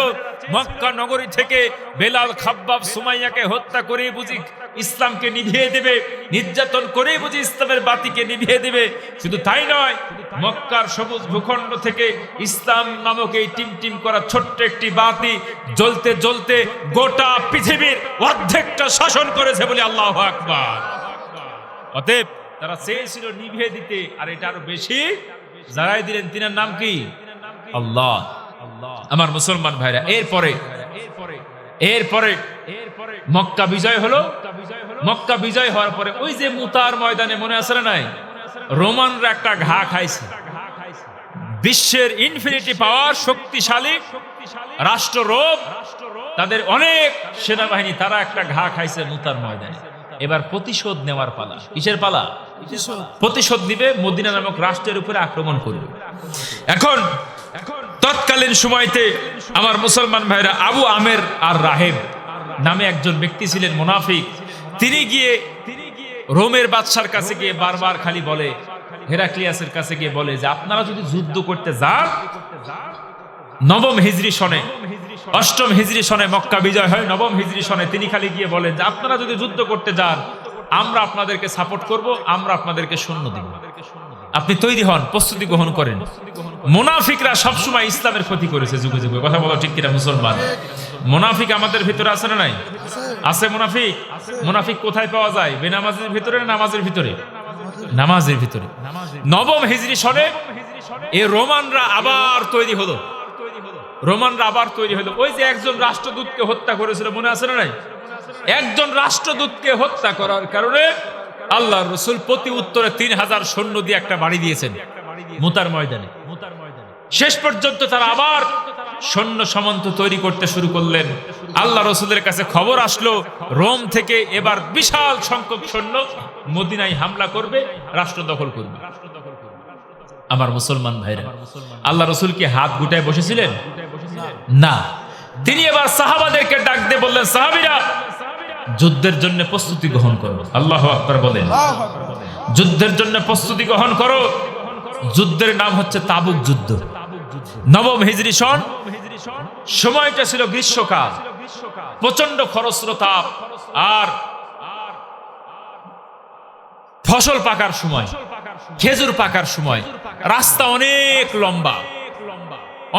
মক্কা নগরী থেকে বেলাল, খাব্বাব, সুমাইয়াকে হত্যা করে বুঝি ইসলামকে নিভিয়ে দেবে, নির্যাতন করে বুঝি ইসলামের বাতিকে নিভিয়ে দেবে। শুধু তাই নয়, মক্কার সবুজ ভূখণ্ড থেকে ইসলাম নামক এই টিমটিম করা ছোট্ট একটি বাতি জ্বলতে জ্বলতে গোটা পৃথিবীর অর্ধেকটা শাসন করেছে, বলে আল্লাহু আকবার। অতএব তারা চেয়েছিল নিভিয়ে দিতে, আর এটা আরো বেশি যারাই দিলেন, তিনার নাম কি? আল্লাহ। আমার মুসলমান ভাইরা, এরপরে মক্কা বিজয় হলো। মক্কা বিজয় হওয়ার পরে ওই যে মুতার ময়দানে, মনে আছে না নাই, রোমানরা একটা ঘা খাইছে। বিশ্বের ইনফিনিটি পাওয়ার, শক্তিশালী রাষ্ট্র রোম, তাদের অনেক সেনাবাহিনী, তারা একটা ঘা খাইছে মুতার ময়দানে। এবার প্রতিশোধ নেওয়ার পালা। কিসের পালা? প্রতিশোধ নিবে, মদিনা নামক রাষ্ট্রের উপরে আক্রমণ করবে। এখন তৎকালীন সময়তে আমার মুসলমান ভাইরা, আবু আমের আর রাহেব নামে একজন ব্যক্তি ছিলেন, মুনাফিক। তিনি গিয়ে রোমের বাদশার কাছে গিয়ে বারবার খালি বলে, হেরাক্লিয়াসের কাছে গিয়ে বলে যে আপনারা যদি যুদ্ধ করতে যান, 9ম হিজরি সনে, 8ম হিজরি সনে মক্কা বিজয় হয়, 9ম হিজরি সনে। তিনি খালি গিয়ে বলেন যে আপনারা যদি যুদ্ধ করতে যান, আমরা আপনাদেরকে সাপোর্ট করব, আমরা আপনাদেরকে সৈন্য দিব, আপনি তৈরি হন, প্রস্তুতি গ্রহণ করেন। মুনাফিকরা সবসময় ইসলামের ক্ষতি করেছে যুগে যুগে, কথা বলো ঠিক কিনা মুসলমান? মুনাফিক আমাদের ভিতরে আছে না নাই? আছে মুনাফিক। মুনাফিক কোথায় পাওয়া যায়? বেনামাজের ভিতরে না নামাজের ভিতরে? নামাজের ভিতরে। 9ম হিজরি সনে এই রোমানরা আবার তৈরি হলো। রোমানরা আবার তৈরি হলো। ওই যে একজন রাষ্ট্রদূতকে হত্যা করেছিল, মনে আছে না নাই? একজন রাষ্ট্রদূতকে হত্যা করার কারণে আল্লাহর রাসূল প্রতি উত্তরে 3000 সৈন্য দিয়ে একটা বাড়ি দিয়েছেন মুতার ময়দানে। শেষ পর্যন্ত তারা আবার সৈন্য সামন্ত তৈরি করতে শুরু করলেন। আল্লাহ রাসূলের কাছে খবর আসলো, রোম থেকে এবার বিশাল সংখ্যক সৈন্য মদিনায় হামলা করবে, রাষ্ট্র দখল করবে। আমার মুসলমান ভাইরা, আল্লাহ রাসূল কি হাত গুটায় বসেছিলেন? না, তিনি এবার সাহাবাদেরকে ডাক দিয়ে বললেন, সাহাবীরা যুদ্ধের জন্য প্রস্তুতি গ্রহণ করো। আল্লাহু আকবার বলেন। যুদ্ধের জন্য প্রস্তুতি গ্রহণ করো। যুদ্ধের নাম হচ্ছে তাবুক যুদ্ধ। 9ম হিজরি সন, সময়টা ছিল গ্রীষ্মকাল, প্রচন্ড খরস্রোতা তাপ, আর ফসল পাকার সময়, খেজুর পাকার সময়, রাস্তা অনেক লম্বা,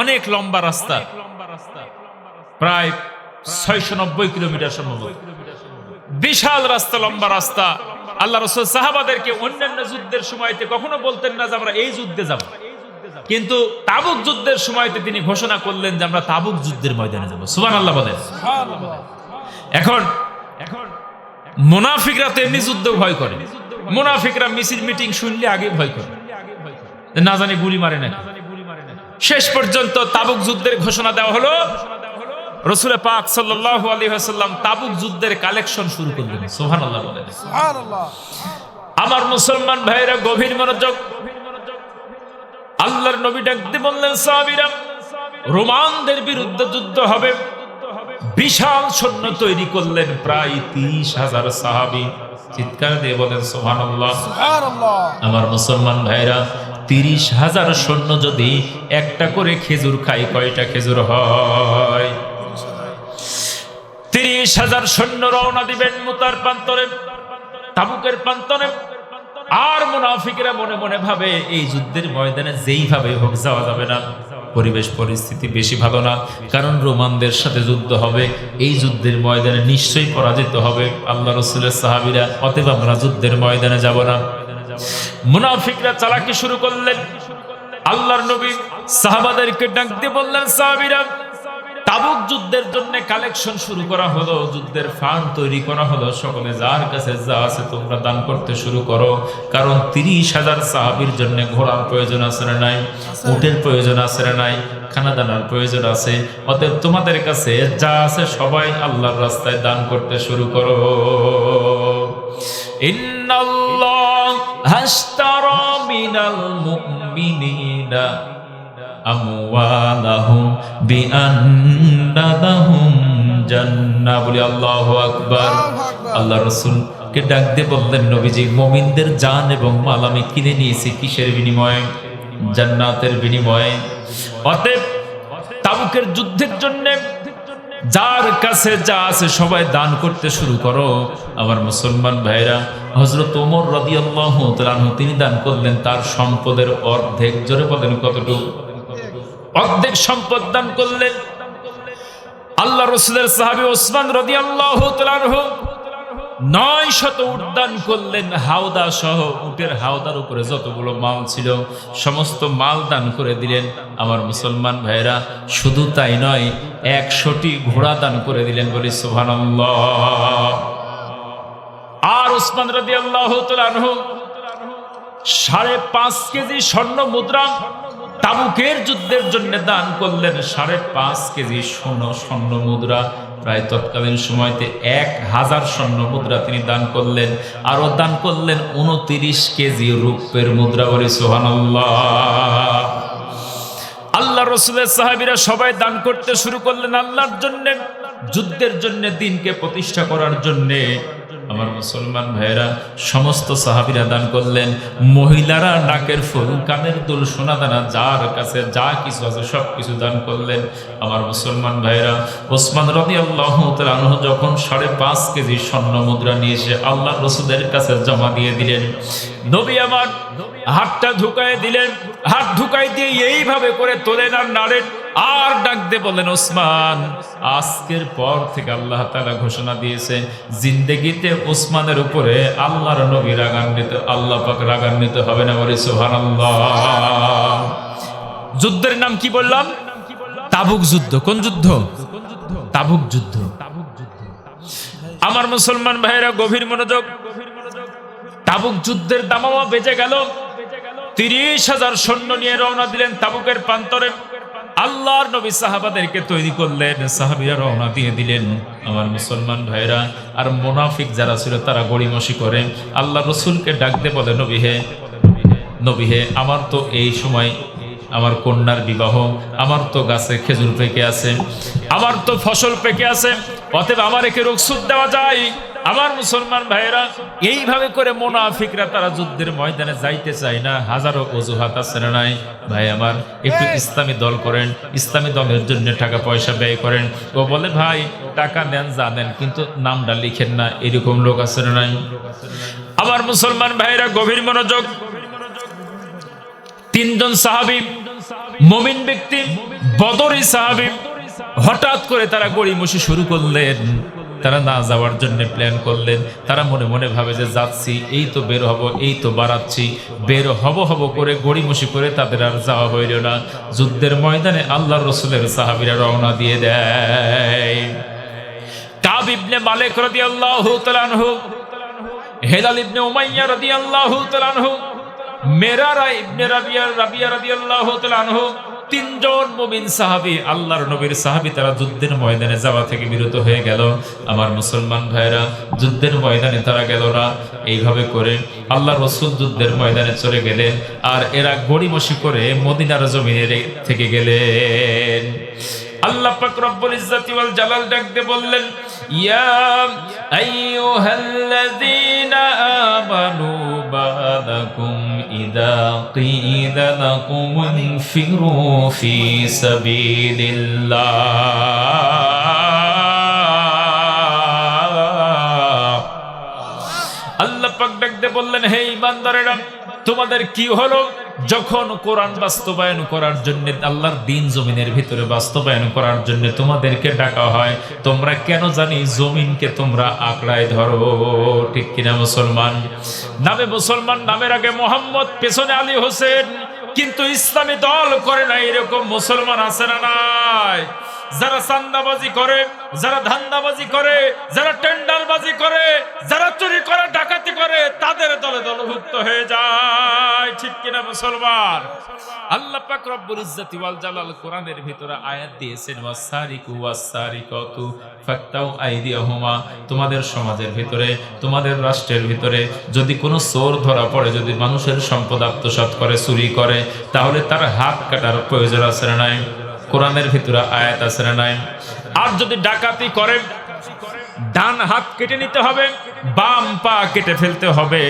অনেক লম্বা রাস্তা, প্রায় 690 কিলোমিটার সম্ভবত, বিশাল রাস্তা, লম্বা রাস্তা। আল্লাহ রাসূল সাহাবাদেরকে অন্যান্য যুদ্ধের সময়তে কখনো বলতেন না যে আমরা এই যুদ্ধে যাব, কিন্তু তাবুক যুদ্ধের সময়তে তিনি ঘোষণা করলেন যে আমরা তাবুক যুদ্ধের ময়দানে যাব। সুবহানাল্লাহ বলেন। এখন মুনাফিকরা তো এমনি যুদ্ধ ভয় করে, মুনাফিকরা মিছিল মিটিং শুনলে আগে ভয় করে, না জানি গুলি মারে নাকি। শেষ পর্যন্ত তাবুক যুদ্ধের ঘোষণা দেওয়া হলো। রাসূল পাক সাল্লাল্লাহু আলাইহি ওয়াসাল্লাম তাবুক যুদ্ধের কালেকশন শুরু করলেন। সুবহানাল্লাহ বলেন। সুবহানাল্লাহ। আমার মুসলমান ভাইরা গভীর মনোযোগ। আল্লাহর নবী ডাক দিয়ে বললেন, সাহাবীরা, রোমানদের বিরুদ্ধে যুদ্ধ হবে। বিশাল সৈন্য তৈরি করলেন, প্রায় 30,000 সাহাবী। চিৎকার দিয়ে বলেন সুবহানাল্লাহ। সুবহানাল্লাহ। আমার মুসলমান ভাইরা, 30,000 সৈন্য যদি একটা করে খেজুর খায়, কয়টা খেজুর হয়? 30,000 সৈন্য রওনা দিবেন মুতার প্রান্তরে, তাবুকের প্রান্তরে। আর মুনাফিকরা মনে মনে ভাবে এই যুদ্ধের ময়দানে যেইভাবে হোক যাওয়া যাবে না, পরিবেশ পরিস্থিতি বেশি ভালো না, কারণ রোমানদের সাথে যুদ্ধ হবে, এই যুদ্ধের ময়দানে নিশ্চয়ই পরাজিত হবে আল্লাহ রাসূলের সাহাবীরা, অতএব আমরা যুদ্ধের ময়দানে যাব না। মুনাফিকরা চালাকি শুরু করলেন। আল্লাহর নবী সাহাবাদেরকে ডাক দিয়ে বললেন, সাহাবীরা, তাবুক যুদ্ধের জন্য কালেকশন শুরু করা হলো, যুদ্ধের ফান্ড তৈরি করা হলো, সকলে যার কাছে যা আছে তোমরা দান করতে শুরু করো, কারণ 30,000 সাহাবীর জন্য ঘোড়ার প্রয়োজন আছে না নাই, উটের প্রয়োজন আছে না নাই, খানা দানার প্রয়োজন আছে, অতএব তোমাদের কাছে যা আছে সবাই আল্লাহর রাস্তায় দান করতে শুরু করো। ইন্নাল্লাহা আশতারা মিনাল মুমিনিনা আমওয়ালাহুম বিআন্না লাহুম জান্নাহ। বলি আল্লাহু আকবার। আল্লাহ রাসূলকে ডাক দিয়ে বললেন, নবীজি, মুমিনদের জান এবং মাল আমি কিনে নিয়েছি কিসের বিনিময়ে? জান্নাতের বিনিময়ে। অতএব তাবুকের যুদ্ধের জন্য যার কাছে যা আছে সবাই দান করতে শুরু করো। আমার মুসলমান ভাইরা, হযরত ওমর রাদিয়াল্লাহু তাআলা আনহু তিনি দান করলেন তার সম্পদের অর্ধেক। জোরে বলেন কতটুকু? অর্ধেক সম্পদ দান করলেন। আল্লাহ রাসূলের সাহাবী ওসমান রাদিয়াল্লাহু তাআলা আনহু 900 উট দান করলেন, হাওদা সহ, উটের হাওদার উপরে যতগুলো মাল ছিল সমস্ত মাল দান করে দিলেন। আমার মুসলমান ভাইরা, শুধু তাই নয়, 100টি ঘোড়া দান করে দিলেন। বলি সুবহানাল্লাহ। আর ওসমান রাদিয়াল্লাহু তাআলা আনহু 5.5 কেজি স্বর্ণ মুদ্রা তাবুকের যুদ্ধের জন্য দান করলেন। 5.5 কেজি স্বর্ণ মুদ্রা, প্রায় তৎকালীন সময়তে 1000 স্বর্ণ মুদ্রা তিনি দান করলেন। আরো দান করলেন 29 কেজি রূপের মুদ্রা। বলি সুবহানাল্লাহ। আল্লাহ রাসূলের সাহাবীরা সবাই দান করতে শুরু করলেন আল্লাহর জন্য, যুদ্ধের জন্য, দ্বীনকে প্রতিষ্ঠা করার জন্য। আমার মুসলমান ভাইরা, সমস্ত সাহাবীরা দান করলেন। মহিলারা নাকের ফুল, কানের দুল, সোনা দানা, যার কাছে যা কিছু আছে সব কিছু দান করলেন। আমার মুসলমান ভাইরা, ওসমান রাদিয়াল্লাহু তাআলা আনহু যখন 5.5 কেজি স্বর্ণ মুদ্রা নিয়ে এসে আল্লাহ রাসূলের কাছে জমা দিয়ে দিলেন, নবী আমার হাতটা ঢুকায় দিলেন। হাত ঢুকাই দিয়ে এইভাবে করে তোলেন আর নাড়েন, আর ডাক দিয়ে বলেন, ওসমান, আজকের পর থেকে আল্লাহ তাআলা ঘোষণা দিয়েছে, জিন্দেগিতে ওসমানের উপরে আল্লাহর নবী রাগান্বিত, আল্লাহ পাক রাগান্বিত হবে না। বলি সুবহানাল্লাহ। যুদ্ধের নাম কি বললাম? তাবুক যুদ্ধ। কোন যুদ্ধ? তাবুক যুদ্ধ। আমার মুসলমান ভাইরা গভীর মনোযোগ। তাবুক যুদ্ধের দামামা বেজে গেল। 30,000 সৈন্য নিয়ে রওনা দিলেন তাবুকের প্রান্তরে। আল্লাহর নবী সাহাবাদেরকে তৈরি করলেন, সাহাবীরা রওনা দিয়ে দিলেন। আমার মুসলমান ভাইরা, আর মুনাফিক যারা ছিল তারা গড়িমসি করে আল্লাহ রাসূলকে ডাক দিয়ে বলে, নবী হে, আমার তো এই সময় আমার কন্যার বিবাহ, আমার তো গাছে খেজুর পেকে আছে, আমার তো ফসল পেকে আছে, অতএব আমার একে রুখসুত দেওয়া যায়। আমার মুসলমান ভাইরা, এইভাবে করে মুনাফিকরা তারা যুদ্ধের ময়দানে যাইতে চায় না। হাজারো অজুহাত আছে না নাই? ভাই আমার, একটু ইসলামী দল করেন, ইসলামী দলের জন্য টাকা পয়সা ব্যয় করেন। ও বলে, ভাই টাকা দেন জানেন, কিন্তু নামটা লিখেন না, এরকম লোক আছে না নাই? আমার মুসলমান ভাইরা গভীর মনোযোগ। 3 জন সাহাবী মুমিন ব্যক্তি, বদরি সাহাবী, হঠাৎ করে তারা গড়িমসি শুরু করলেন। তারা না যাওয়ার জন্য প্ল্যান করলেন। তারা মনে মনে ভাবে যে যাচ্ছি, এই তো বের হব, এই তো বাড়াচ্ছি, বের হব হব করে গড়িমসি করে তাদের আর যাওয়া হইল না। যুদ্ধের ময়দানে আল্লাহর রাসূলের সাহাবীরা রওনা দিয়ে দেয়। কাব ইবনে মালিক রাদিয়াল্লাহু তাআলা আনহু, হেলাল ইবনে উমাইয়া রাদিয়াল্লাহু তাআলা আনহু, মেরারা ইবনে রাবিয়া রাদিয়াল্লাহু তাআলা আনহু, তিনজন মুমিন সাহাবী, আল্লাহর নবীর সাহাবী, তারা যুদ্ধের ময়দানে যাওয়া থেকে বিরত হয়ে গেল। আমার মুসলমান ভাইরা, যুদ্ধের ময়দানে তারা গেল না। এইভাবে করে আল্লাহর রাসূল যুদ্ধের ময়দানে চলে গেলেন, আর এরা গড়িমসি করে মদিনার জমিনে থেকে গেলেন। আল্লাহ পাক রব্বুল ইজ্জতি ওয়াল জালাল ডাক দিয়ে বললেন, ইয়া আইয়ুহাল্লাযীনা আমানু বালাকুম ইযা কিলা লাকুম ইনফিরু ফি সাবিলিল্লাহ। আল্লাহ পাক ডাক দিয়ে বললেন, হে ঈমানদারেরা, তোমাদের কি হলো? যখন কোরআন বাস্তবায়ন করার জন্য, আল্লাহর দ্বীন জমিনের ভিতরে বাস্তবায়ন করার জন্য তোমাদেরকে ডাকা হয়, তোমরা কেন জানি জমিনকে তোমরা আঁকড়ায় ধরো। ঠিক কিনা মুসলমান? নামে মুসলমান, নামের আগে মোহাম্মদ, পেছনে আলী হোসেন, কিন্তু ইসলামী দল করে না, এরকম মুসলমান আছে না নাই? যারা চান্দাবাজি করে, যারা ধান্দাবাজি করে, যারা টেন্ডারবাজি করে, যারা চুরি করে, ডাকাতি করে, তাদের দলে দলভুক্ত হয়ে যায়। ঠিক কিনা মুসলমান? আল্লাহ পাক রব্বুল ইজ্জতি ওয়াল জালাল কোরআনের ভিতরে আয়াত দিয়েছেন, ওয়াসারিকু ওয়াসারিকাতু ফাকতাউ আইদিয়াহুমা। তোমাদের সমাজের ভিতরে, তোমাদের রাষ্ট্রের ভিতরে যদি কোনো চোর ধরা পড়ে, যদি মানুষের সম্পদ আত্মসাৎ করে, চুরি করে, তাহলে তার হাত কাটার প্রয়োজন আছে না নাই? কোরআনের ভিতরে আয়াত আছে না নাই? আর যদি ডাকাতি করে, ডান হাত কেটে নিতে হবে, বাম পা কেটে ফেলতে হবে।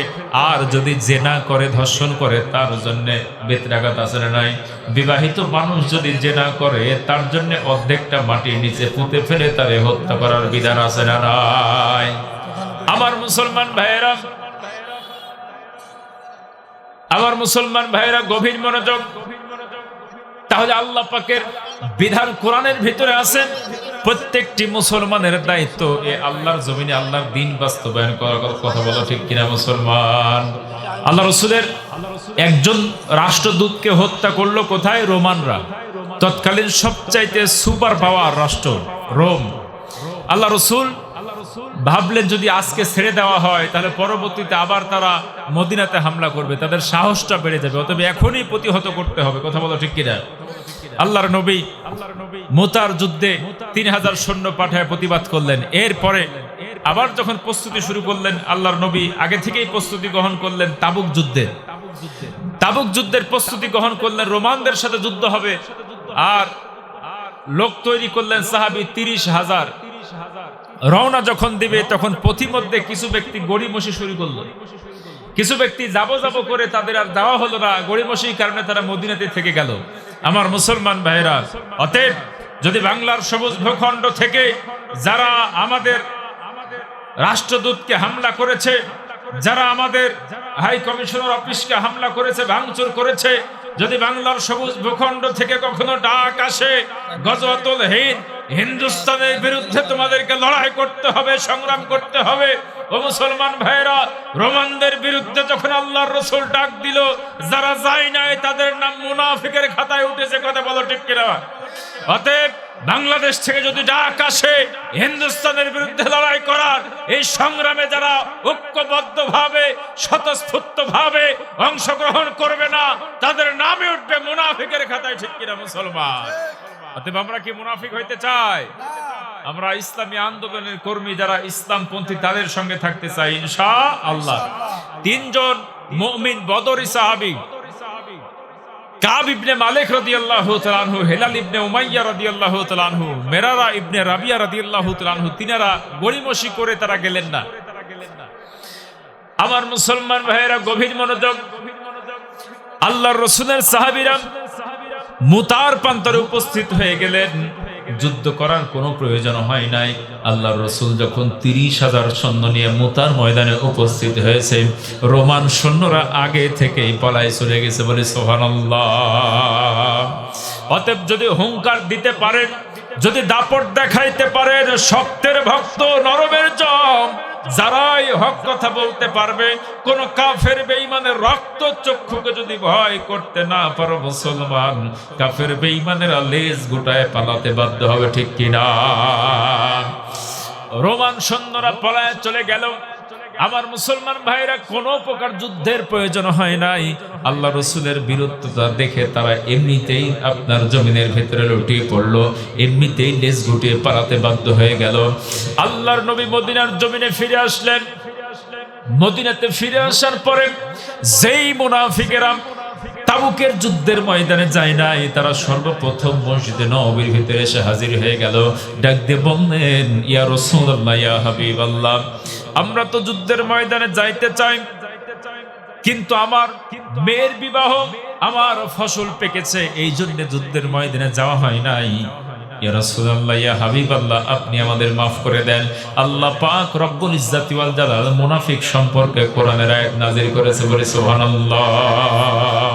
আর যদি জেনা করে, ধর্ষণ করে, তার জন্য বেত্রাঘাত আছে না নাই? বিবাহিত মানুষ যদি জেনা করে, তার জন্য অর্ধেকটা মাটির নিচে পুঁতে ফেলে তারে হত্যা করার বিধান আছে না নাই? আমার মুসলমান ভাইয়েরা, আমার মুসলমান ভাইয়েরা, গভীর মনোযোগ। তাহলে আল্লাহ পাকের বিধান কোরআনের ভিতরে আছেন। প্রত্যেকটি মুসলমানের দায়িত্ব এই আল্লাহর জমিনে আল্লাহর দ্বীন বাস্তবায়ন করার কথা বলো। ঠিক কিনা মুসলমান? আল্লাহ রাসূলের একজন রাষ্ট্রদূতকে হত্যা করলো কোথায়? রোমানরা। তৎকালীন সবচাইতে সুপার পাওয়ার রাষ্ট্র রোম। আল্লাহ রাসূল ভাবলেন, যদি আজকে ছেড়ে দেওয়া হয়, তাহলে পরবর্তীতে আবার তারা মদিনাতে হামলা করবে, তাদের সাহসটা বেড়ে যাবে। অতএব এখনই প্রতিহত করতে হবে। কথা বলো ঠিক কিনা? আল্লাহর নবী মুতার যুদ্ধে 3000 সৈন্য পাঠায় প্রতিবাদ করলেন। এরপরে আবার যখন প্রস্তুতি শুরু করলেন, আল্লাহর নবী আগে থেকেই প্রস্তুতি গ্রহণ করলেন তাবুক যুদ্ধে। তাবুক যুদ্ধের প্রস্তুতি গ্রহণ করলেন, রোমানদের সাথে যুদ্ধ হবে। আর লোক তৈরি করলেন সাহাবী 30,000। রওনা যখন দিবে, তখন পথিমধ্যে কিছু ব্যক্তি গড়িমসি শুরু করলো। কিছু ব্যক্তি যাবো যাবো করে, তাদের আর দেওয়া হলো না। গড়িমসির কারণে তারা মদিনাতে থেকে গেল। আমার মুসলমান ভাইরা, অতএব যদি বাংলার সবুজ ভূখণ্ড থেকে যারা আমাদের রাষ্ট্রদূতকে হামলা করেছে, যারা আমাদের হাই কমিশনার অফিসকে হামলা করেছে, ভাঙচুর করেছে, যদি বাংলার সবুজ ভূখণ্ড থেকে কখনো ডাক আসে, গজওয়াতুল হিন্দ, হিন্দুস্তানের বিরুদ্ধে তোমাদেরকে লড়াই করতে হবে, সংগ্রাম করতে হবে। ও মুসলমান ভাইরা, রোমানদের বিরুদ্ধে যখন আল্লাহর রাসূল ডাক দিল, যারা যায় নাই তাদের নাম মুনাফিকের খাতায় উঠেছে। কথা বলো ঠিক কিনা? অতএব বাংলাদেশ থেকে যদি ডাক আসে হিন্দুস্তানের বিরুদ্ধে লড়াই করার, এই সংগ্রামে যারা ঐক্যবদ্ধভাবে, স্বতঃস্ফূর্তভাবে অংশগ্রহণ করবে না, তাদের নামে উঠবে মুনাফিকের খাতায়। ঠিক কিনা মুসলমান? অতএব আমরা কি মুনাফিক হইতে চাই? আমরা ইসলামী আন্দোলনের কর্মী, যারা ইসলামপন্থী, তাদের সঙ্গে থাকতে চাই ইনশাআল্লাহ। 3 জন মুমিন বদরি সাহাবী, কাব ইবনে মালিক রাদিয়াল্লাহু তাআলা আনহু, হেলাল ইবনে উমাইয়া রাদিয়াল্লাহু তাআলা আনহু, মেরারা ইবনে রাবিয়া রাদিয়াল্লাহু তাআলা আনহু, তিনারা গড়িমসি করে তারা গেলেন না। আমার মুসলমান ভাইয়েরা, গভীর মনোযোগ। আল্লাহর রাসূলের সাহাবীরা মুতার প্রান্তরে উপস্থিত হয়ে গেলেন। যুদ্ধ করার কোনো প্রয়োজন হয় নাই। আল্লাহর রাসূল যখন ৩০,০০০ সৈন্য নিয়ে মুতার ময়দানে উপস্থিত হয়েছে, রোমান সৈন্যরা আগে থেকেই পলায় চলে গেছে, বলে সুবহানাল্লাহ। অতএব যদি হুঙ্কার দিতে পারেন, যদি দাপট দেখাইতে পারেন, শক্তের ভক্ত নরমের জম যারাই হক কথা বলতে পারবে, কোন কাফের বেঈমানের রক্ত চক্ষুকে যদি ভয় করতে না পারো মুসলমান, কাফের বেঈমানেরা লেজ গুটায় পালাতে বাধ্য হবে, ঠিক কিনা? রোমান সৈন্যরা পলায় চলে গেল। আমার মুসলমান ভাইরা, কোনো প্রকার যুদ্ধের প্রয়োজন হয় নাই। আল্লাহ রসুলের বীরত্বতা দেখে তারা এমনিতেই আপনার জমিনের ভেতরে লুটিয়ে পড়লো, এমনিতেই লেজ গুটিয়ে পালাতে বাধ্য হয়ে গেল। আল্লাহর নবী মদিনার জমিনে ফিরে আসলেন। মদিনাতে ফিরে আসার পরে যেই মুনাফিকেরা তাবুকের যুদ্ধের ময়দানে যায় নাই, তারা সর্বপ্রথম মসজিদে নববীর ভিতরে এসে হাজির হয়ে গেল। ডাক দিয়ে বললেন, ইয়া রাসূলুল্লাহ, ইয়া হাবিবাল্লাহ, আমরা তো যুদ্ধের ময়দানে যাইতে চাই, কিন্তু আমার মেয়ের বিবাহ, আমার ফসল পেকেছে, এই জন্য যুদ্ধের ময়দানে যাওয়া হয় নাই। ইয়া রাসূলুল্লাহ, ইয়া হাবিবাল্লাহ, আপনি আমাদের মাফ করে দেন। আল্লাহ পাক রব্বুল ইজ্জাতি ওয়াল জালাল মুনাফিক সম্পর্কে কোরআনের আয়াত নাযিল করেছে, বলে সুবহানাল্লাহ।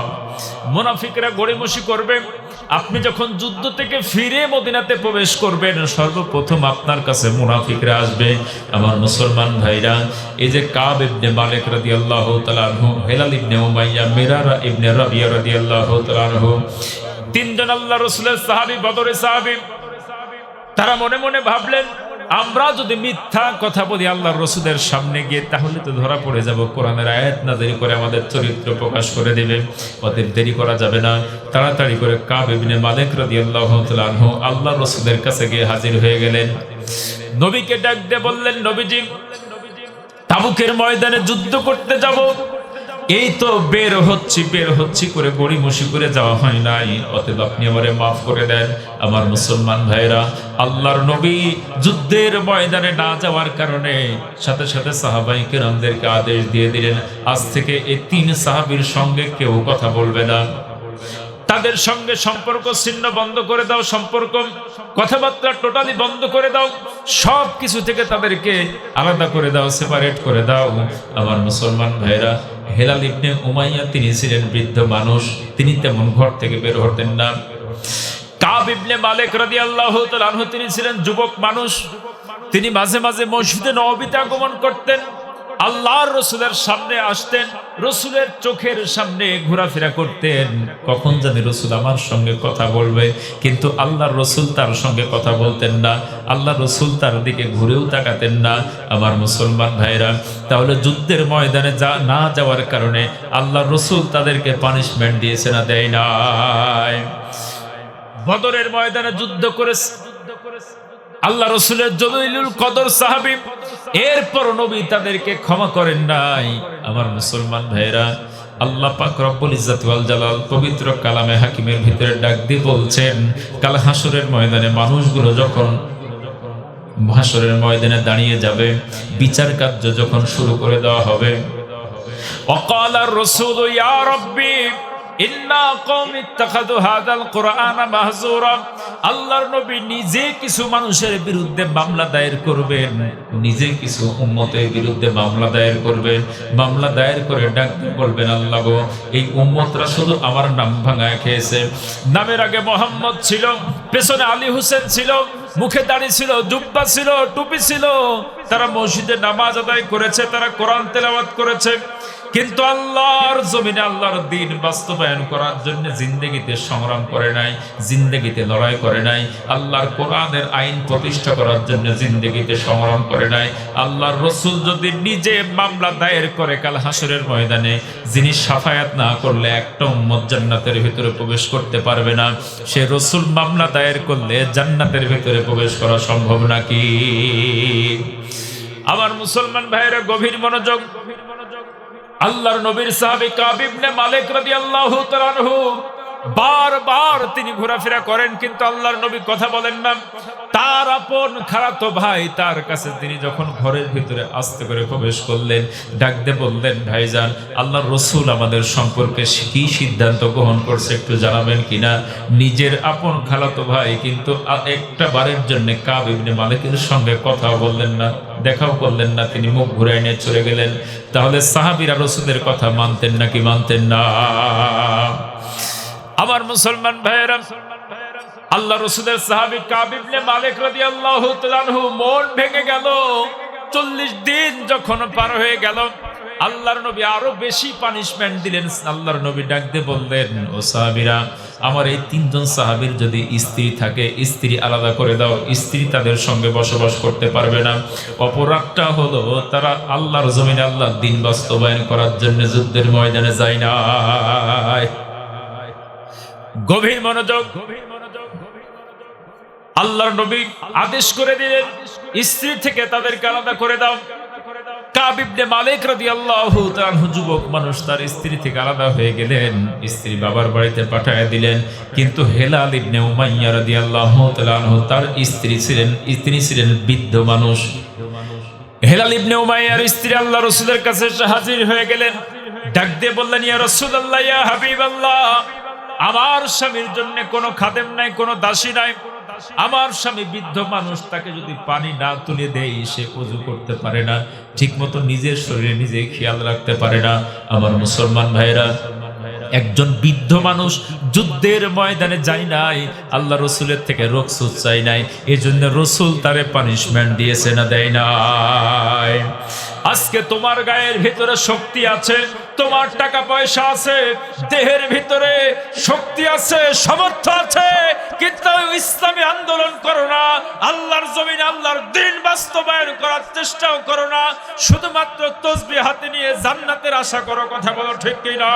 মুনাফিকরা গড়িমসি করবে। আপনি যখন যুদ্ধ থেকে ফিরে মদিনাতে প্রবেশ করবেন, সর্বপ্রথম আপনার কাছে মুনাফিকরা আসবে। আমার মুসলমান ভাইরা, এই যে কাব ইবনে মালিক রাদিয়াল্লাহু তাআলা আনহু, হেলাল ইবনে উমাইয়া, মিরারা ইবনে রাবিয়া রাদিয়াল্লাহু তাআলা আনহু, তিনজন আল্লাহ রাসূলের সাহাবী, বদরের সাহাবী, তারা মনে মনে ভাবলেন, আমরা যদি মিথ্যা কথা বলি আল্লাহর রাসূলের সামনে গিয়ে, তাহলে তো ধরা পড়ে যাব। কোরআনের আয়াত নাযিল করে আমাদের চরিত্র প্রকাশ করে দেবে। ওদের দেরি করা যাবে না। তাড়াতাড়ি করে কাব ইবনে মালিক রাদিয়াল্লাহু তাআলা আনহু আল্লাহর রাসূলের কাছে গিয়ে হাজির হয়ে গেলেন। নবীকে ডাক দিয়ে বললেন, নবীজি, তাবুকের ময়দানে যুদ্ধ করতে যাব, এই তো বের হচ্ছি করে গড়িমসি করে যাওয়া হয় নাই, অতএব আপনি আমারে মাফ করে দেন। আমার মুসলমান ভাইরা, আল্লাহর নবী যুদ্ধের ময়দানে না যাওয়ার কারণে সাথে সাথে সাহাবায়ে কেরামদেরকে আদেশ দিয়ে দিলেন, আজ থেকে এই ৩ সাহাবীর সঙ্গে কেউ কথা বলবে না, তাদের সঙ্গে সম্পর্ক ছিন্ন বন্ধ করে দাও, সম্পর্ক কথাবার্তা টোটালি বন্ধ করে দাও, সব কিছু থেকে তাদেরকে আলাদা করে দাও, সেপারেট করে দাও। আমার মুসলমান ভাইরা, হেলাল ইবনে উমাইয়া তিনি ছিলেন বৃদ্ধ মানুষ, তিনি তেমন ঘর থেকে বের হতেন না। কাব ইবনে মালিক রাদিয়াল্লাহু তাআলা আনহু তিনি ছিলেন যুবক মানুষ, তিনি মাঝে মাঝে মসজিদে নববীতে আগমন করতেন, আল্লাহর রসুলের সামনে আসতেন, রসুলের চোখের সামনে ঘোরাফেরা করতেন, কখন জানি রসুল আমার সঙ্গে কথা বলবে, কিন্তু আল্লাহর রসুল তার সঙ্গে কথা বলতেন না, আল্লাহর রসুল তার দিকে ঘুরেও তাকাতেন না। আমার মুসলমান ভাইরা, তাহলে যুদ্ধের ময়দানে না যাওয়ার কারণে আল্লাহর রসুল তাদেরকে পানিশমেন্ট দিয়েছে না দেয় নাই? বদরের ময়দানে যুদ্ধ করেছে আল্লাহ রসুলের জলিলুল কদর সাহাবী, এরপর নবী তাদেরকে ক্ষমা করেন নাই। আমার মুসলমান ভাইরা, আল্লাহ পাক রব্বুল ইজ্জাত ওয়াল জালাল পবিত্র কালামে হাকিমের ভিতরে ডাক দিয়ে বলছেন, কাল হাসরের ময়দানে মানুষগুলো যখন হাসরের ময়দানে দাঁড়িয়ে যাবে, বিচার কার্য যখন শুরু করে দেওয়া হবে, ওয়াকালার রাসূল ইয়া রাব্বি ইন্না কওমি ইত্তাখাযু হাযাল কুরআনা মাহজুরা। আল্লাহর নবী নিজে কিছু মানুষের বিরুদ্ধে মামলা দায়ের করবেন, নিজে কিছু উম্মতের বিরুদ্ধে মামলা দায়ের করবেন, মামলা দায়ের করে ডাক বলবেন, আল্লাহ গো, এই উম্মতরা শুধু আমার নাম ভাঙায় খেয়েছে, নামের আগে মোহাম্মদ ছিল, পেছনে আলী হোসেন ছিল, মুখে দাড়ি ছিল, জুব্বা ছিল, টুপি ছিল, তারা মসজিদে নামাজ আদায় করেছে, তারা কোরআন তেলাওয়াত করেছে, কিন্তু আল্লাহর জমিনে আল্লাহর দ্বীন বাস্তবায়ন করার জন্য জিন্দেগিতে সংগ্রাম করে নাই, জিন্দেগিতে লড়াই করে নাই, আল্লাহর কোরআনের আইন প্রতিষ্ঠা করার জন্য জিন্দেগিতে সংগ্রাম করে নাই। আল্লাহর রসুল যদি নিজে মামলা দায়ের করে কাল হাসরের ময়দানে, যিনি সাফায়াত না করলে একটা উম্মত জান্নাতের ভিতরে প্রবেশ করতে পারবে না, সে রসুল মামলা দায়ের করলে জান্নাতের ভিতরে প্রবেশ করা সম্ভব নাকি? আমার মুসলমান ভাইয়েরা, গভীর মনোযোগ। আল্লাহর নবীর সাহাবী কাব ইবনে মালিক রাদিয়াল্লাহু তাআলা আনহু বারবার তিনি ঘোরাফেরা করেন, কিন্তু আল্লাহর নবী কথা বলেন না। তার আপন খালাতো ভাই তার কাছে তিনি যখন ঘরের ভিতরে আস্তে করে প্রবেশ করলেন, ডাক দিয়ে বললেন, ভাইজান, আল্লাহর রাসূল আমাদের সম্পর্কে কি সিদ্ধান্ত গ্রহণ করছে একটু জানাবেন কিনা? নিজের আপন খালাতো ভাই কিন্তু একটা বারের জন্য কাব ইবনে মালিকের সঙ্গে কথা বললেন না, দেখাও করলেন না, তিনি মুখ ঘুরাই নিয়ে চলে গেলেন। তাহলে সাহাবীরা রাসূলের কথা মানতেন নাকি মানতেন না? আমার মুসলমান ভাইয়েরা, আল্লাহ রাসূলের সাহাবী কাব ইবনে মালিক রাদিয়াল্লাহু তাআলা আনহু মন ভেঙে গেল। 40 দিন যখন পার হয়ে গেল, আল্লাহর নবী আরো বেশি পানিশমেন্ট দিলেন। আল্লাহর নবী ডাক দিয়ে বললেন, ও সাহাবীরা, আমার এই 3 জন সাহাবীর যদি স্ত্রী থাকে, স্ত্রী আলাদা করে দাও, স্ত্রী তাদের সঙ্গে বসবাস করতে পারবে না। অপরাধটা হলো তারা আল্লাহর জমিনে আল্লাহর দ্বীন বাস্তবায়ন করার জন্য যুদ্ধের ময়দানে যায় না। গভীর মনোযোগ। আল্লাহর নবী আদেশ করে দিলেন, স্ত্রী থেকে তাদেরকে আলাদা করে দাও। কাব ইবনে মালিক রাদিয়াল্লাহু তাআলা আনহু যুবক মানুষ, তার স্ত্রী থেকে আলাদা হয়ে গেলেন, স্ত্রী বাবার বাড়িতে পাঠিয়ে দিলেন। কিন্তু হেলাল ইবনে উমাইয়া রাদিয়াল্লাহু তাআলা আনহু তার স্ত্রী ছিলেন বৃদ্ধ মানুষ। হেলাল ইবনে উমাইয়ার স্ত্রী আল্লাহর রাসূলের কাছে হাজির হয়ে গেলেন, ডাক দিয়ে বললেন, ইয়া রাসূলুল্লাহ, ইয়া হাবিবাল্লাহ, আমার স্বামীর জন্য কোনো খাদেম নাই, কোনো দাসী নাই। আমার স্বামী বৃদ্ধ মানুষ, তাকে যদি পানি না তুলে দেই সে ওযু করতে পারে না, ঠিক মতো নিজের শরীরে নিজে খেয়াল রাখতে পারে না। আমার মুসলমান ভাইরা, একজন বৃদ্ধ মানুষ যুদ্ধের ময়দানে যায় নাই, আল্লাহ রসুলের থেকে রুখসত চাই নাই, এজন্য রসুল তারে পানিশমেন্ট দিয়েছে না দেয় নাই? আজকে তোমার গায়ের ভিতরে শক্তি আছে, তোমার টাকা পয়সা আছে, দেহের ভিতরে শক্তি আছে, সামর্থ্য আছে, কিন্তু ইসলামী আন্দোলন করো না, আল্লাহর জমিনে আল্লাহর দ্বীন বাস্তবায়ন করার চেষ্টাও করো না, শুধুমাত্র তাসবিহ হাতে নিয়ে জান্নাতের আশা করো। কথা বলো ঠিক কিনা?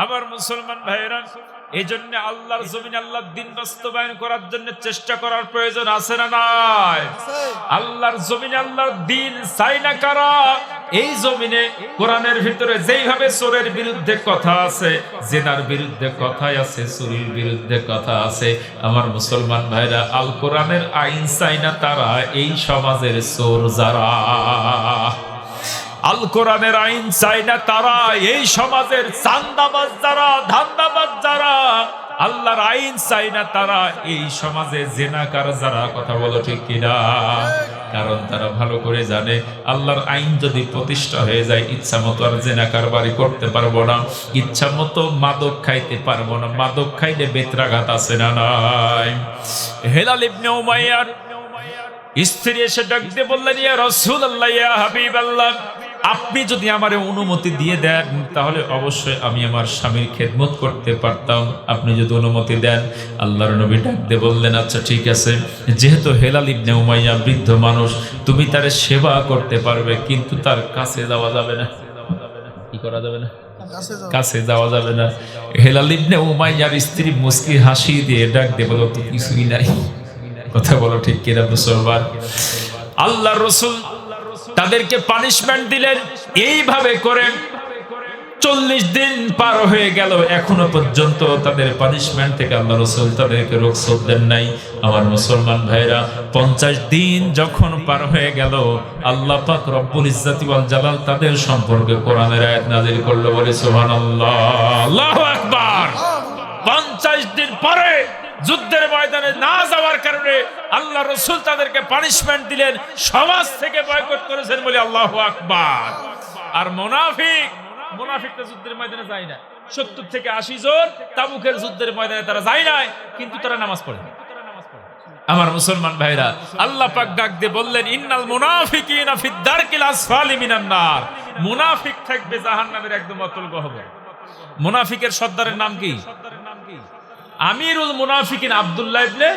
আমার মুসলমান ভাইরা, এই জন্য আল্লাহর জমিনে আল্লাহর দ্বীন বাস্তবায়ন করার জন্য চেষ্টা করার প্রয়োজন আছে না নাই? আল্লাহর জমিনে আল্লাহর দ্বীন চাই না কারা? এই জমিনে কোরআনের ভিতরে যেইভাবে চোরের বিরুদ্ধে কথা আছে, জেনার বিরুদ্ধে কথাই আছে, চুরির বিরুদ্ধে কথা আছে। আমার মুসলমান ভাইরা, আল কোরআনের আইন চাই না তারা, এই সমাজের চোর যারা। আল কোরআনের আইন চাই না তারা, এই সমাজের চান্দাবাজ যারা, ধান্দাবাজ যারা। আল্লাহর আইন চাই না তারা, এই সমাজে জেনাকার যারা। কথা বলো ঠিক কিনা? কারণ তারা ভালো করে জানে, আল্লাহর আইন যদি প্রতিষ্ঠা হয়ে যায়, ইচ্ছা মতো আর জেনাকার বাড়ি করতে পারবো না, ইচ্ছা মতো মাদক খাইতে পারবো না। মাদক খাইলে বেত্রাঘাত আছে না নাই? হেলাল ইবনে উমাইয়ার স্ত্রী এসে ডাক দিয়ে বললেন, ইয়া রাসূলুল্লাহ, ইয়া হাবিবাল্লাহ, আপনি যদি আমারে অনুমতি দিয়ে দেন তাহলে অবশ্যই আমি আমার স্বামীর খেদমত করতে পারতাম, আপনি যদি অনুমতি দেন। আল্লাহর নবী ডাক দিয়ে বললেন, আচ্ছা ঠিক আছে, যেহেতু হেলাল ইবনে উমাইয়া বৃদ্ধ মানুষ, তুমি তার সেবা করতে পারবে, কিন্তু তার কাছে যাওয়া যাবে না। কি করা যাবে না? কাছে যাওয়া যাবে না। হেলাল ইবনে উমাইয়ার স্ত্রী মুস্কি হাসি দিয়ে ডাক দিয়ে বলল, তো কিছুই নাই। কথা বলো ঠিক কিনা মুসলমান? আল্লাহর রাসূল তাদেরকে পানিশমেন্ট দিলেন এইভাবে করে। 40 দিন পার হয়ে গেল, এখনো পর্যন্ত তাদের পানিশমেন্ট থেকে আল্লাহ রাসূল তাদেরকে রুখসত দেন নাই। আমার মুসলমান ভাইরা, 50 দিন যখন পার হয়ে গেল, আল্লাহ পাক রব্বুল ইজ্জতি ওয়াল জালাল তাদের সম্পর্কে কোরআনের আয়াত নাযিল করলো। বলে সুবহানাল্লাহ, আল্লাহু আকবার। 50 দিন পরে যুদ্ধের ময়দানে না যাওয়ার কারণে আল্লাহ রাসূল তাদেরকে পানিশমেন্ট দিলেন, সমাজ থেকে বয়কট করেছেন। বলে আল্লাহু আকবার। আর মুনাফিকটা যুদ্ধের ময়দানে যায় না। 70 থেকে 80 জন তাবুকের যুদ্ধের ময়দানে তারা যায় নাই, কিন্তু তারা নামাজ পড়ে। আমার মুসলমান ভাইরা, আল্লাহ পাক ডাক দিয়ে বললেন, ইন্নাল মুনাফিকিনা ফিদ দারকিল আসফালি মিনান নার। মুনাফিক থাকবে জাহান্নামের একদম অতল গহ্বরে। মুনাফিকের সর্দারের নাম কি? আমিরুল মুনাফিকিন আব্দুল্লাহ ইবনে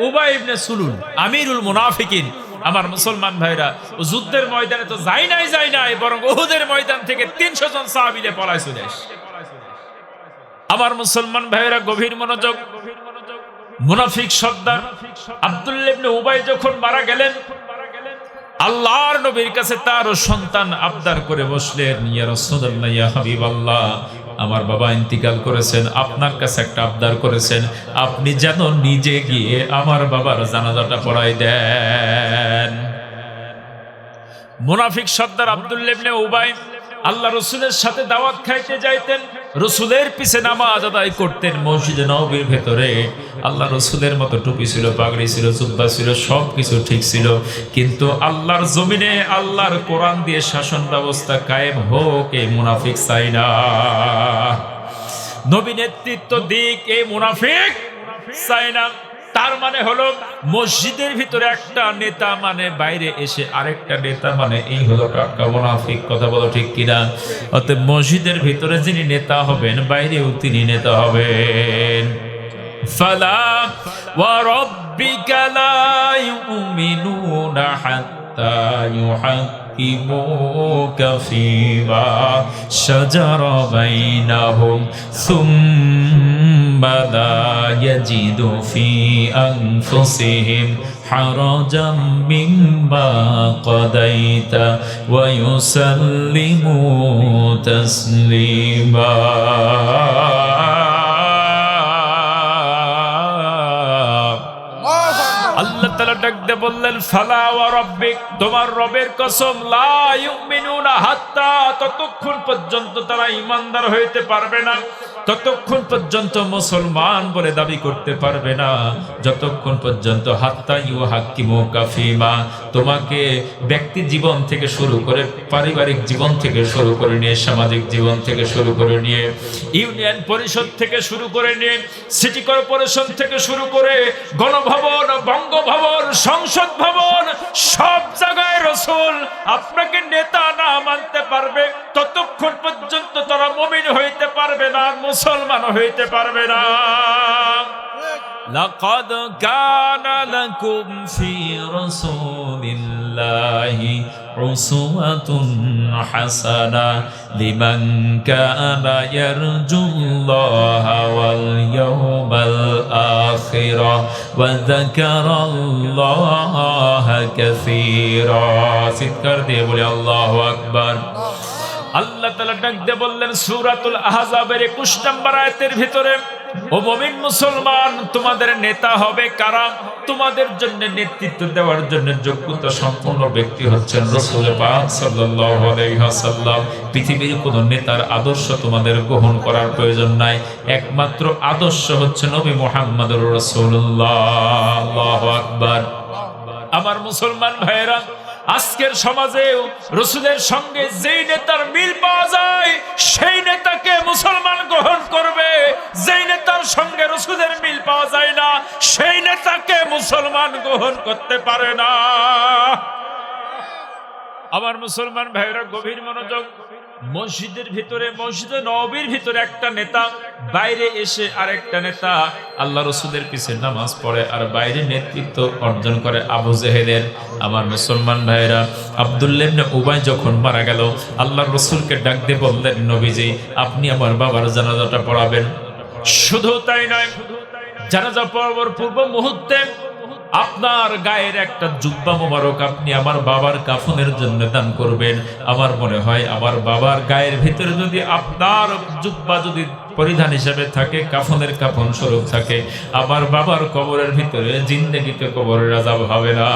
উবাই ইবনে সুলুল, আমিরুল মুনাফিকিন। আমার মুসলমান ভাইরা, যুদ্ধের ময়দানে তো যায় নাই, বরং উহুদের ময়দান থেকে 300 জন সাহাবীলে পলায় চলে আসে। আমার মুসলমান ভাইরা, গভীর মনোযোগ। মুনাফিক সর্দার আব্দুল্লাহ ইবনে উবাই যখন মারা গেলেন, আল্লাহর নবীর কাছে তার সন্তান আবদার করে বসলেন, ইয়া রাসূলুল্লাহ, ইয়া হাবিবাল্লাহ, আমার বাবা ইন্তিকাল করেছেন, আপনার কাছে একটা আবদার করেছেন, আপনি যেন নিজে গিয়ে আমার বাবার জানাজাটা পড়াই দেন। মুনাফিক সর্দার আব্দুল্লাহ ইবনে উবাই আল্লাহ রসুলের সাথে দাওয়াত খাইতে যাইতেন, রসুলের পিছে নামাজ আদায় করতেন মসজিদে নববীর ভেতরে। আল্লাহ রসুলের মতো টুপি ছিল, পাগড়ি ছিল, জুব্বা ছিল, সব কিছু ঠিক ছিল, কিন্তু আল্লাহর জমিনে আল্লাহর কোরআন দিয়ে শাসন ব্যবস্থা কায়েম হোক এই মুনাফিক চাই না। নবী নেতৃত্ব দিক এই মুনাফিক চাই না। তার মানে হলো মসজিদের ভিতরে একটা নেতা মানে বাইরে এসে আরেকটা নেতা মানে, এই হলো টাটকা মুনাফিক। কথা বলো ঠিক কিনা? অতএব মসজিদের ভিতরে যিনি নেতা হবেন বাইরেও তিনি নেতা হবেন। ফালা ওয়া রাব্বিকা লা ইউমিনুনা হাত্তা ইউহাক্কিমুকা ফীমা শাজারা বাইনাহুম সুম্মা লা ইয়াজিদু ফী আনফুসিহিম হারাজাম মিম্মা কাদাইতা ওয়া ইউসাল্লিমু তাসলিমা। আল্লাহ তাআলা ডাক দিয়ে বললেন, ফালা ওয়া রাব্বিক, তোমার রবের কসম, লা ইউমিনুনা হাত্তা, ততক্ষণ পর্যন্ত তারা ঈমানদার হইতে পারবে না, ততক্ষণ পর্যন্ত মুসলমান বলে দাবি করতে পারবে না, যতক্ষণ পর্যন্ত হাত্তা ইউহাক্কিমুকা ফীমা, তোমাকে ব্যক্তি জীবন থেকে শুরু করে, পারিবারিক জীবন থেকে শুরু করে নিয়ে, সামাজিক জীবন থেকে শুরু করে নিয়ে, ইউনিয়ন পরিষদ থেকে শুরু করে নিয়ে, সিটি কর্পোরেশন থেকে শুরু করে গণভবন, বঙ্গভবন, সংসদ ভবন, সব জায়গায় রাসূল আপনাকে নেতা না মানতে পারবে, ততক্ষণ পর্যন্ত তারা মুমিন হইতে পারবে না, মুসলমান হইতে পারবে না। লাকাদ কানা লাকুম ফি রাসূলিল্লাহি উসওয়াতুন হাসানা লিমান কানা ইয়ারজুল্লাহা ওয়াল ইয়াওমাল আখিরা ওয়া যাকারাল্লাহা কাসীরা। চিৎকার দিয়ে বলি আল্লাহু আকবার। আল্লাহ তাআলা ডাক দিয়ে বললেন সূরাতুল আহজাবের 21 নম্বর আয়াতের ভিতরে, ও মুমিন মুসলমান, তোমাদের নেতা হবে কারা? তোমাদের জন্য নেতৃত্ব দেওয়ার জন্য যোগ্যতা সম্পন্ন ব্যক্তি হচ্ছেন রাসূল পাক সাল্লাল্লাহু আলাইহি ওয়াসাল্লাম। পৃথিবীর কোন নেতার আদর্শ তোমাদের গ্রহণ করার প্রয়োজন নাই, একমাত্র আদর্শ হচ্ছে নবী মুহাম্মদুর রাসূলুল্লাহ। আল্লাহু আকবার। আমার মুসলমান ভাইয়েরা, আজকের সমাজে রাসূলের সঙ্গে যেই নেতার মিল পাওয়া যায় সেই নেতাকে মুসলমান গ্রহণ করবে, যেই নেতার সঙ্গে রাসূলের মিল পাওয়া যায় না সেই নেতাকে মুসলমান গ্রহণ করতে পারে না। আমার মুসলমান ভাইরা গভীর মনোযোগ। মসজিদের ভিতরে, মসজিদে নববীর ভিতরে একটা নেতা, বাইরে এসে আরেকটা নেতা আল্লাহ রসুলের পিছে নামাজ পড়ে আর বাইরে নেতৃত্ব অর্জন করে আবু জেহেলের। আমার মুসলমান ভাইরা, আব্দুল্লাহ ইবনে উবাই যখন মারা গেল, আল্লাহ রসুলকে ডাক দিয়ে বললেন, নবীজি আপনি আমার বাবার জানাজাটা পড়াবেন। শুধু তাই নয়, জানাজা পড়াবার পূর্ব মুহূর্তে আপনার গায়ের একটা জুব্বা মোবারক আপনি আমার বাবার কাফনের জন্য দান করবেন। আমার মনে হয় আমার বাবার গায়ের ভিতরে যদি আপনার জুব্বা যদি পরিধান হিসেবে থাকে, কাফনের কাফন স্বরূপ থাকে, আমার বাবার কবরের ভিতরে জিন্দেগিতে কবরের আযাব হবে না।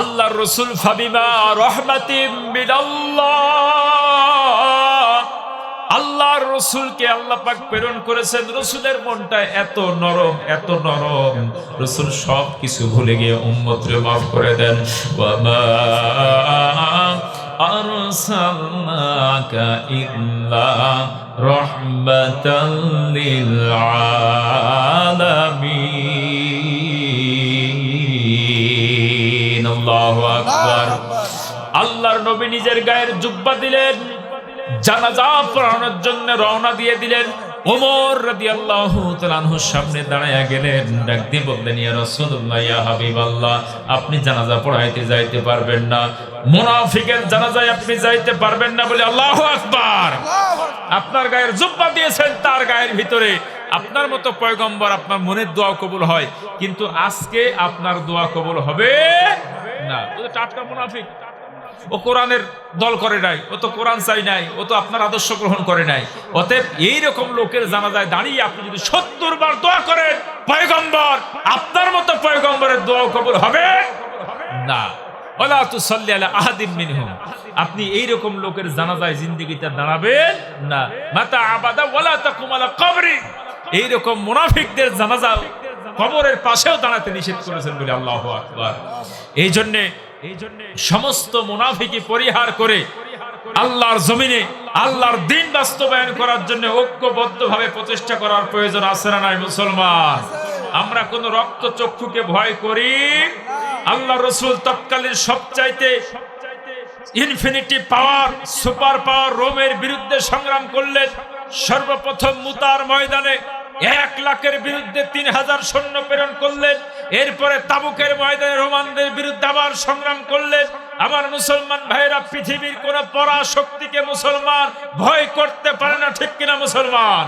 আল্লাহর রাসূল ফাবিমা রাহমাতিম মিনাল্লাহ, আল্লাহর রাসূলকে আল্লাহ পাক প্রেরণ করেছেন। রাসূলের মনটা এত নরম, এত নরম, রাসূল সব কিছু ভুলে গিয়ে উম্মতকে maaf করে দেন। ওয়া মা আরসালনাকা ইল্লা রাহমাতাল লিল আলামিন। আল্লাহু আকবার। আল্লাহর নবী নিজের গায়ের জুব্বা দিলেন, জানাজা পড়ানোর জন্য রওনা দিয়ে দিলেন। ওমর রাদিয়াল্লাহু তাআলা আনহুর সামনে দাঁড়ায়া গেলেন, ডাক দিয়ে বললেন, ইয়া রাসূলুল্লাহ, ইয়া হাবিবাল্লাহ, আপনি জানাজা পড়াইতে যাইতে পারবেন না, মুনাফিকের জানাজায় আপনি যাইতে পারবেন না বলে আল্লাহু আকবার। আপনার গায়ের জুব্বা দিয়েছেন, তার গায়ের ভিতরে আপনার মতো পয়গম্বর, আপনার মনের দোয়া কবুল হয়, কিন্তু আজকে আপনার দোয়া কবুল হবে না। টাটকা মুনাফিক। ও কোরআনের দল করে নাই, ও তো কোরআন চাই নাই, ও তো আপনার আদর্শ গ্রহণ করে নাই। অতএব এইরকম লোকের জানাজায় দাঁড়িয়ে আপনি যদি 70 বার দোয়া করেন, পয়গম্বর আপনার মতো পয়গম্বরের দোয়া কবুল হবে না। ওয়ালা তুসাল্লি আলা আহাদিন মিনহুম, আপনি এইরকম লোকের জানাজায় জিন্দেগিতে দাঁড়াবেন না। মাতা আবাদা ওয়ালা তাকুম আলা কবরি, এইরকম মুনাফিকদের জানাজা কবরের পাশেও দাঁড়াতে নিষেধ করেছেন বলে আল্লাহু আকবার। এই জন্য সমস্ত মুনাফিকি পরিহার করে আল্লাহর জমিনে আল্লাহর দ্বীন বাস্তবায়ন করার জন্য ঐক্যবদ্ধভাবে প্রচেষ্টা করার প্রয়োজন আছে না নাই মুসলমান? আমরা কোন রক্তচক্ষুকে ভয় করি? আল্লাহ রাসূল তৎকালীন সবচাইতে ইনফিনিটি পাওয়ার, সুপার পাওয়ার রোমের বিরুদ্ধে সংগ্রাম করলেন। সর্বপ্রথম মুতার ময়দানে 1 লাখের বিরুদ্ধে 3000 সৈন্য প্রেরণ করলেন। এরপরে তাবুকের ময়দানে রোমানদের বিরুদ্ধে আবার সংগ্রাম করলেন। আমার মুসলমান ভাইরা, পৃথিবীর কোন পরাশক্তিকে মুসলমান ভয় করতে পারে না, ঠিক কিনা মুসলমান?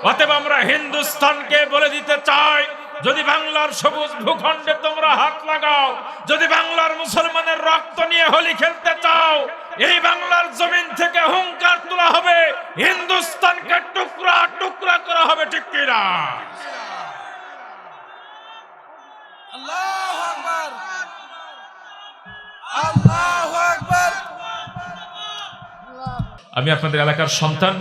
অতএব আমরা হিন্দুস্তানকে বলে দিতে চাই, যদি বাংলার সবুজ ভূখণ্ডে তোমরা হাত লাগাও, যদি বাংলার মুসলমানের রক্ত নিয়ে হোলি খেলতে চাও, এই বাংলার জমিন থেকে হুঙ্কার তোলা হবে, হিন্দুস্তানকে টুকরা টুকরা করা হবে, ঠিক কিনা? আল্লাহু আকবার, আল্লাহু আকবার। আমি আপনাদের এলাকার সন্তান,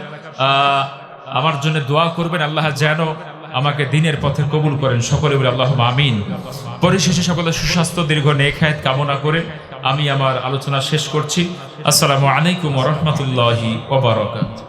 আমার জন্য দোয়া করবেন, আল্লাহ যেন আমাকে দ্বীনের পথে কবুল করেন। সকলে বলে আল্লাহুম্মা আমিন। পরিশেষে সকলের সুস্বাস্থ্য, দীর্ঘ নেক হায়াত কামনা করে আমি আমার আলোচনা শেষ করছি। আসসালামু আলাইকুম ওয়া রাহমাতুল্লাহি ওয়া বারাকাতুহু।